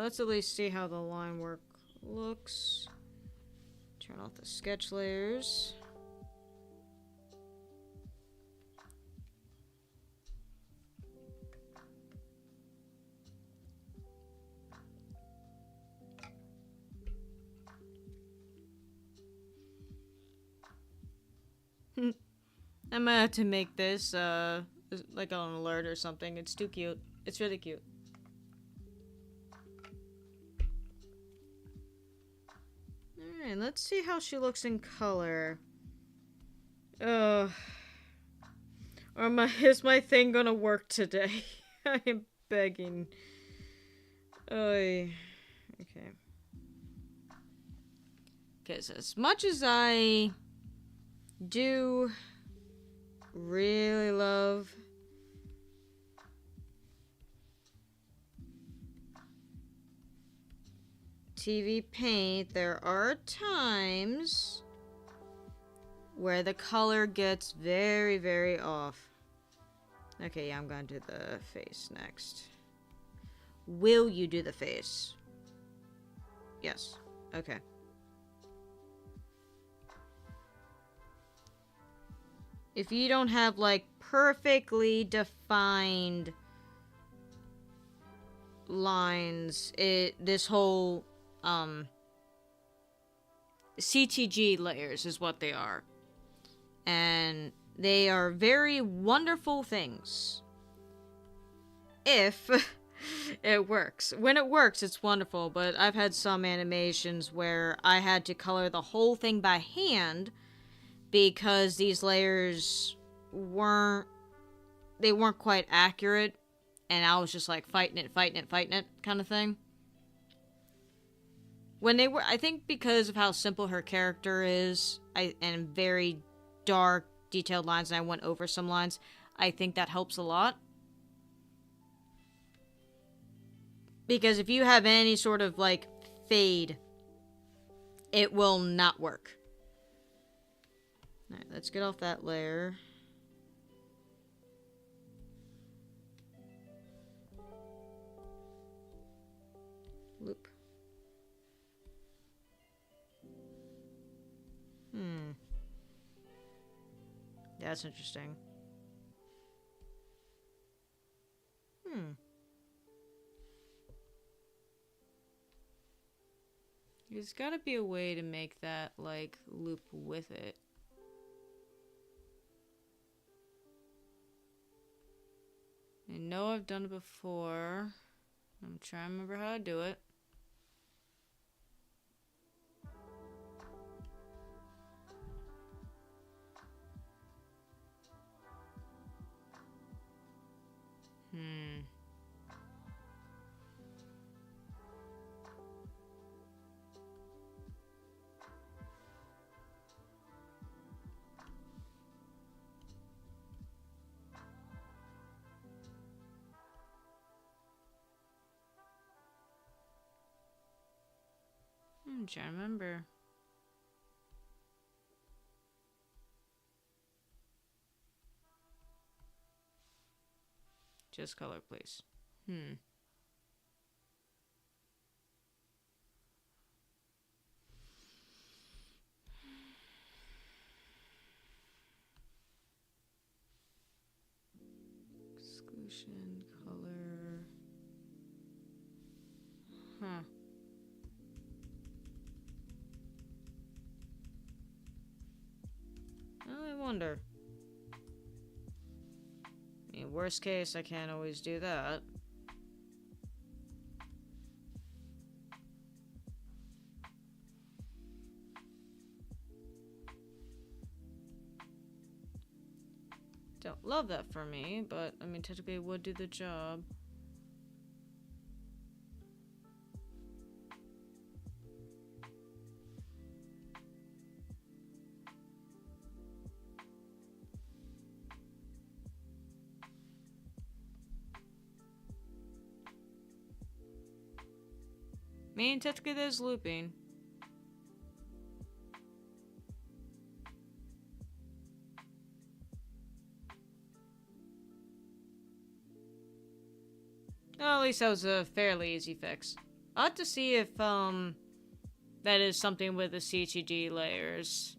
Speaker 1: let's at least see how the line work looks. Turn off the sketch layers. I might have to make this, like an alert or something. It's too cute. It's really cute. Alright, let's see how she looks in color. Or is my thing gonna work today? I am begging. Okay. Okay, so as much as I do really love TV paint, there are times where the color gets very, very off. Okay, yeah, I'm gonna do the face next. Will you do the face? Yes. Okay. If you don't have, like, perfectly defined lines, this whole, CTG layers is what they are. And they are very wonderful things. If it works. When it works, it's wonderful, but I've had some animations where I had to color the whole thing by hand because these layers weren't quite accurate, and I was just like fighting it kind of thing. When they were, I think because of how simple her character is, and very dark, detailed lines, and I went over some lines, I think that helps a lot. Because if you have any sort of, like, fade, it will not work. Alright, let's get off that layer. Loop. That's interesting. There's gotta be a way to make that, like, loop with it. I know I've done it before. I'm trying to remember how to do it. I'm trying to remember. Just color, please. Exclusion, color. I wonder. I mean, worst case, I can't always do that. Don't love that for me, but, I mean, technically it would do the job. I mean, technically there's looping. Well, at least that was a fairly easy fix. I'll have to see if, that is something with the CTG layers.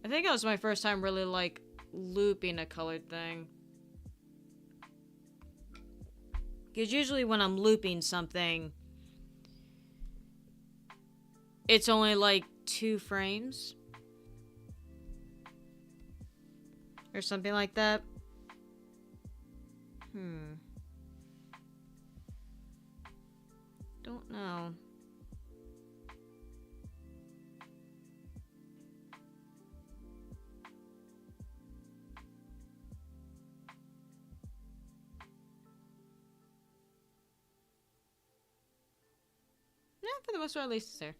Speaker 1: I think that was my first time really, like, looping a colored thing. Because usually when I'm looping something, it's only, like, 2 frames. Or something like that. Don't know. Yeah, for the most part, at least it's there.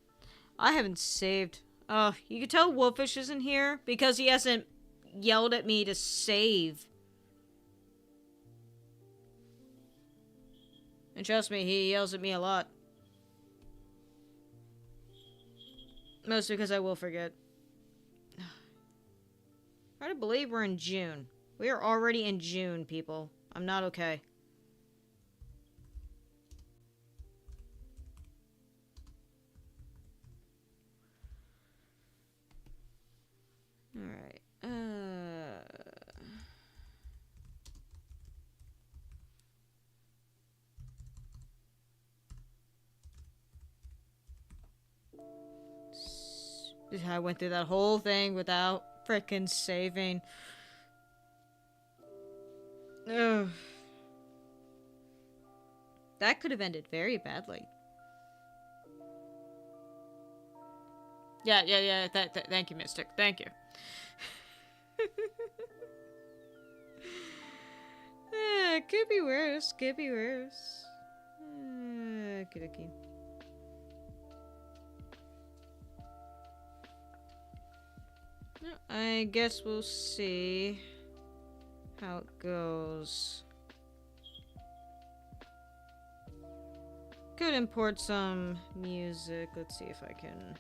Speaker 1: I haven't saved. Oh, you can tell Wolfish isn't here because he hasn't yelled at me to save. And trust me, he yells at me a lot. Mostly because I will forget. Hard to believe we're in June. We are already in June, people. I'm not okay. Alright. I went through that whole thing without frickin' saving. Ugh. That could have ended very badly. Yeah. Thank you, Mystic. Thank you. Could be worse. Could be worse. Okay. I guess we'll see how it goes. Could import some music. Let's see if I can.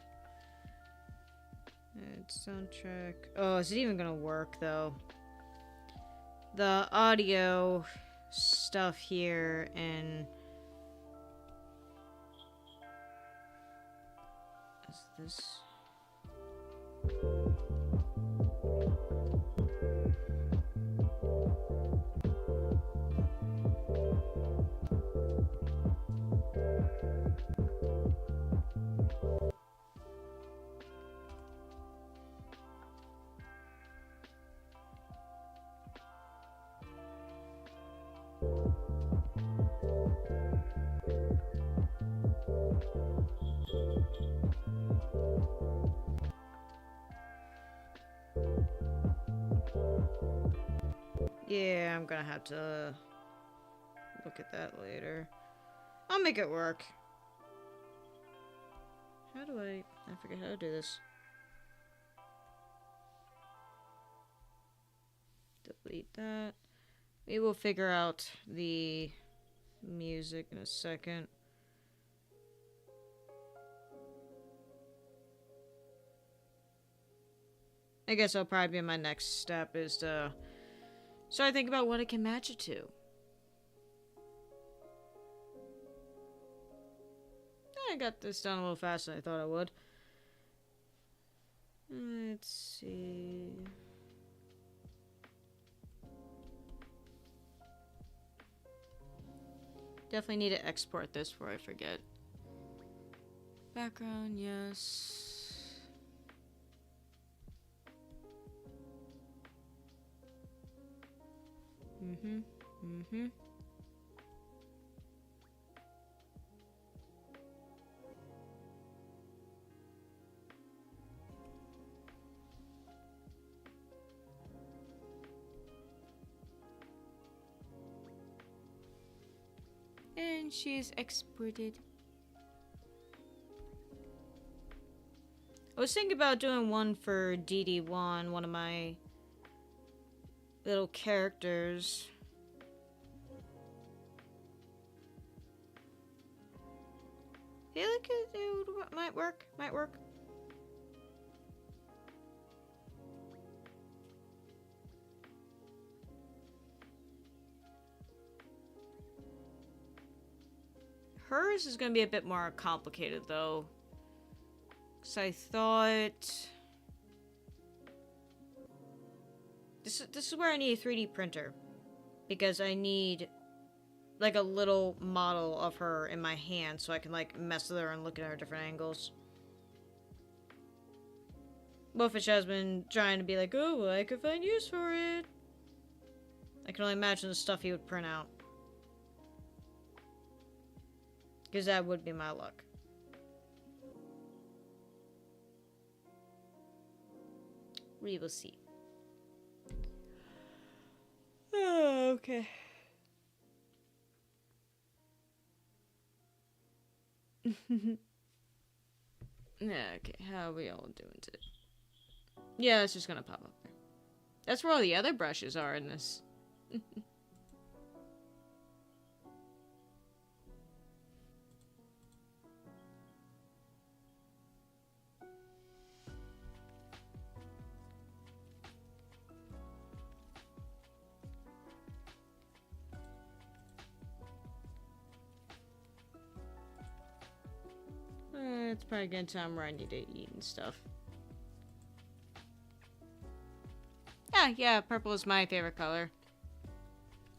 Speaker 1: Soundtrack. Oh, is it even gonna work though? The audio stuff here and is this? Yeah, I'm gonna have to look at that later. I'll make it work. How do I forget how to do this. Delete that. We will figure out the music in a second. I guess that'll probably be my next step is to start thinking about what I can match it to. I got this done a little faster than I thought I would. Let's see. Definitely need to export this before I forget. Background, yes. And she's exported. I was thinking about doing one for DD1, one of my little characters. I feel like it might work. Might work. Hers is gonna be a bit more complicated, though. Because I thought... This is where I need a 3D printer. Because I need, like, a little model of her in my hand so I can, like, mess with her and look at her different angles. Wolfish has been trying to be like, oh, well, I could find use for it. I can only imagine the stuff he would print out. Because that would be my luck. We will see. Oh, okay. Yeah, okay. How are we all doing today? Yeah, it's just gonna pop up there. That's where all the other brushes are in this. It's probably a good time where I need to eat and stuff. Yeah, purple is my favorite color.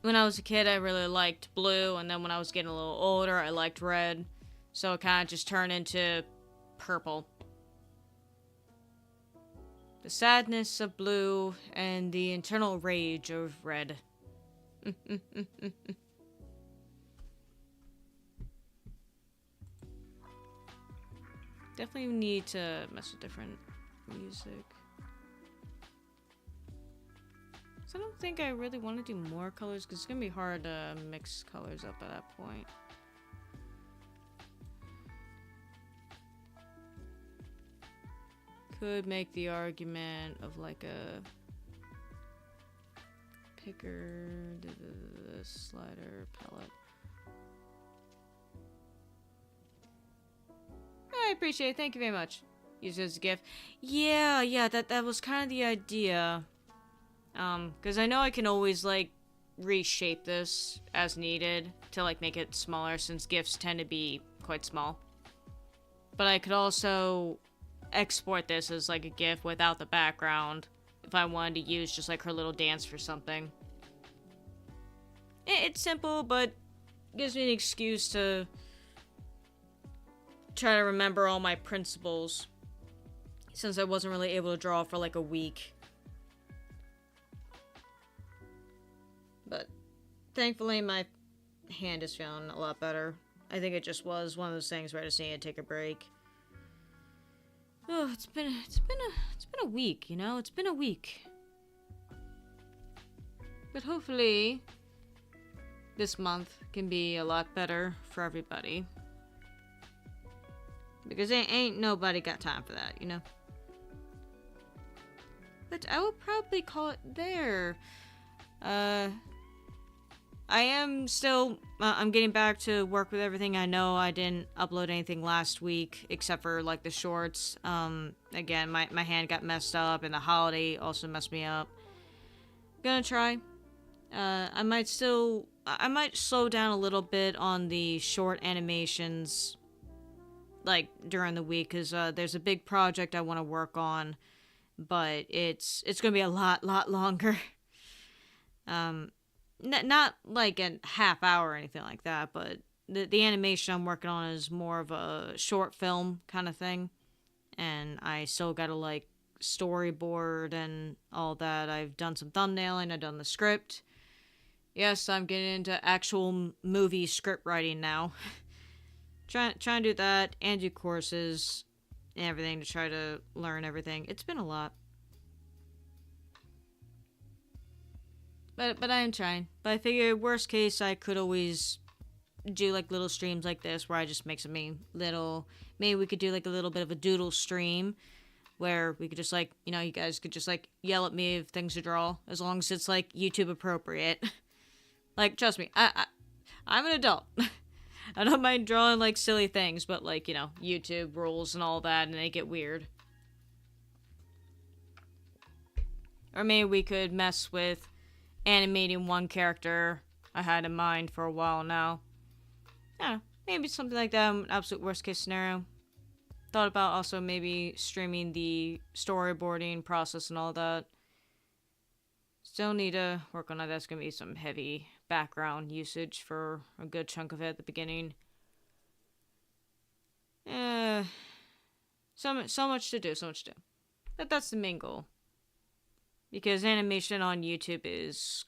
Speaker 1: When I was a kid, I really liked blue, and then when I was getting a little older, I liked red. So it kind of just turned into purple. The sadness of blue and the internal rage of red. Definitely need to mess with different music. So I don't think I really want to do more colors because it's going to be hard to mix colors up at that point. Could make the argument of like a picker, slider, palette. I appreciate it. Thank you very much. Use it as a gift. Yeah, that was kind of the idea. Because I know I can always, like, reshape this as needed to, like, make it smaller since GIFs tend to be quite small. But I could also export this as, like, a GIF without the background if I wanted to use just, like, her little dance for something. It's simple, but gives me an excuse to try to remember all my principles since I wasn't really able to draw for, like, a week. But thankfully, my hand is feeling a lot better. I think it just was one of those things where I just needed to take a break. Oh, it's been a week, you know? It's been a week. But hopefully, this month can be a lot better for everybody. Because ain't nobody got time for that, you know? But I will probably call it there. I am still, I'm getting back to work with everything. I know I didn't upload anything last week, except for, like, the shorts. Again, my hand got messed up, and the holiday also messed me up. Gonna try. I might slow down a little bit on the short animations, like, during the week, because, there's a big project I want to work on, but it's gonna be a lot longer. Not like a half hour or anything like that, but the animation I'm working on is more of a short film kind of thing. And I still gotta, like, storyboard and all that. I've done some thumbnailing, I've done the script. Yes, I'm getting into actual movie script writing now. Trying to do that and do courses and everything to try to learn everything. It's been a lot. But I am trying. But I figured, worst case, I could always do, like, little streams like this where I just make something little. Maybe we could do, like, a little bit of a doodle stream where we could just, like, you know, you guys could just, like, yell at me of things to draw as long as it's, like, YouTube appropriate. Like, trust me, I'm an adult. I don't mind drawing, like, silly things, but, like, you know, YouTube rules and all that, and they get weird. Or maybe we could mess with animating one character I had in mind for a while now. Yeah, Maybe something like that, absolute worst case scenario. Thought about also maybe streaming the storyboarding process and all that. Still need to work on that. That's going to be some heavy background usage for a good chunk of it at the beginning. So much to do, so much to do. But that's the main goal. Because animation on YouTube is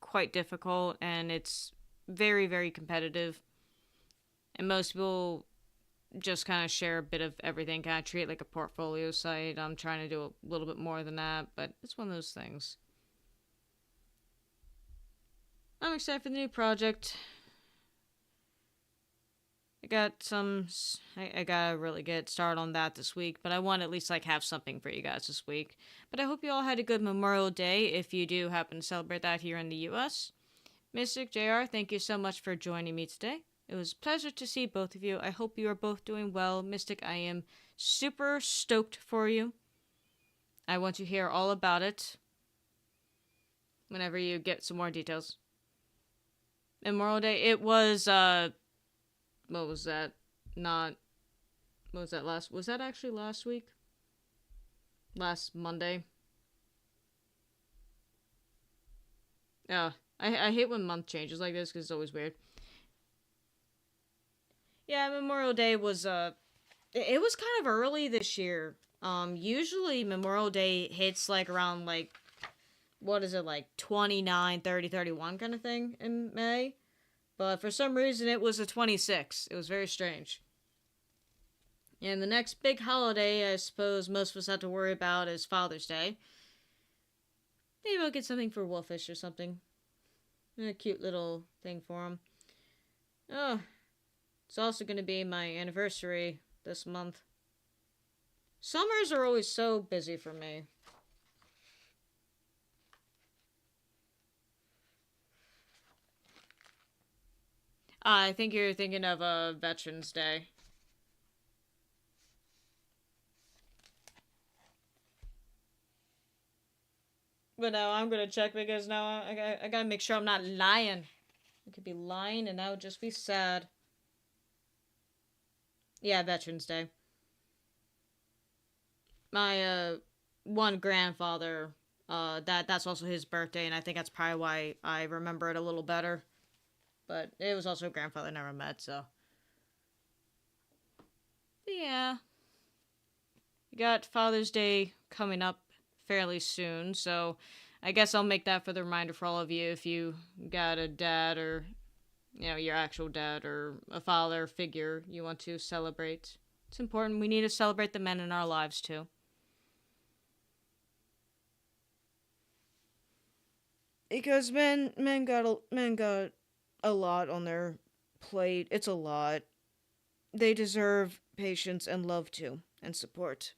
Speaker 1: quite difficult and it's very, very competitive. And most people just kind of share a bit of everything, kind of treat it like a portfolio site. I'm trying to do a little bit more than that, but it's one of those things. I'm excited for the new project. I gotta really get started on that this week, but I want to at least like have something for you guys this week. But I hope you all had a good Memorial Day if you do happen to celebrate that here in the US. Mystic JR, thank you so much for joining me today. It was a pleasure to see both of you. I hope you are both doing well. Mystic, I am super stoked for you. I want to hear all about it whenever you get some more details. Memorial Day, it was, what was that? Was that actually last week? Last Monday? Yeah, I hate when month changes like this because it's always weird. Yeah, Memorial Day was, it was kind of early this year. Usually Memorial Day hits, like, around, like, what is it, like, 29, 30, 31 kind of thing in May? But for some reason, it was the 26th. It was very strange. And the next big holiday, I suppose most of us have to worry about is Father's Day. Maybe I'll get something for Wolfish or something. A cute little thing for him. Oh, it's also going to be my anniversary this month. Summers are always so busy for me. I think you're thinking of Veterans Day. But no, I'm gonna check because now I gotta make sure I'm not lying. I could be lying and that would just be sad. Yeah, Veterans Day. My one grandfather, that's also his birthday, and I think that's probably why I remember it a little better. But it was also a grandfather I never met, so. But yeah. We got Father's Day coming up fairly soon, so I guess I'll make that for the reminder for all of you if you got a dad or, you know, your actual dad or a father figure you want to celebrate. It's important. We need to celebrate the men in our lives too. Because men got a lot on their plate. It's a lot. They deserve patience and love too, and support.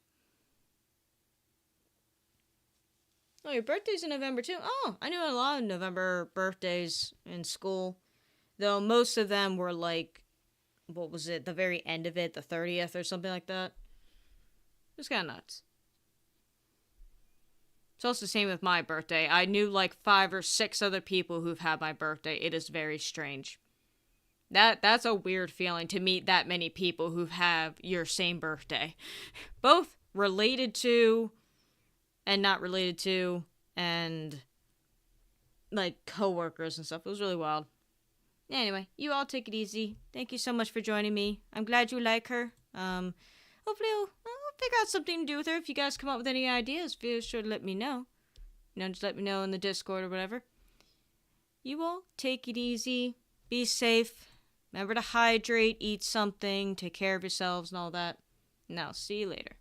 Speaker 1: Oh, your birthday's in November too? Oh, I knew a lot of November birthdays in school. Though most of them were like, what was it, the very end of it, the 30th or something like that. It was kind of nuts. It's also the same with my birthday. I knew like 5 or 6 other people who've had my birthday. It is very strange. That's a weird feeling to meet that many people who have your same birthday. Both related to and not related to, and like coworkers and stuff. It was really wild. Anyway, you all take it easy. Thank you so much for joining me. I'm glad you like her. Hopefully I'll figure out something to do with her. If you guys come up with any ideas, feel sure to let me know. You know, just let me know in the Discord or whatever. You all take it easy. Be safe. Remember to hydrate, eat something, take care of yourselves and all that. And I'll see you later.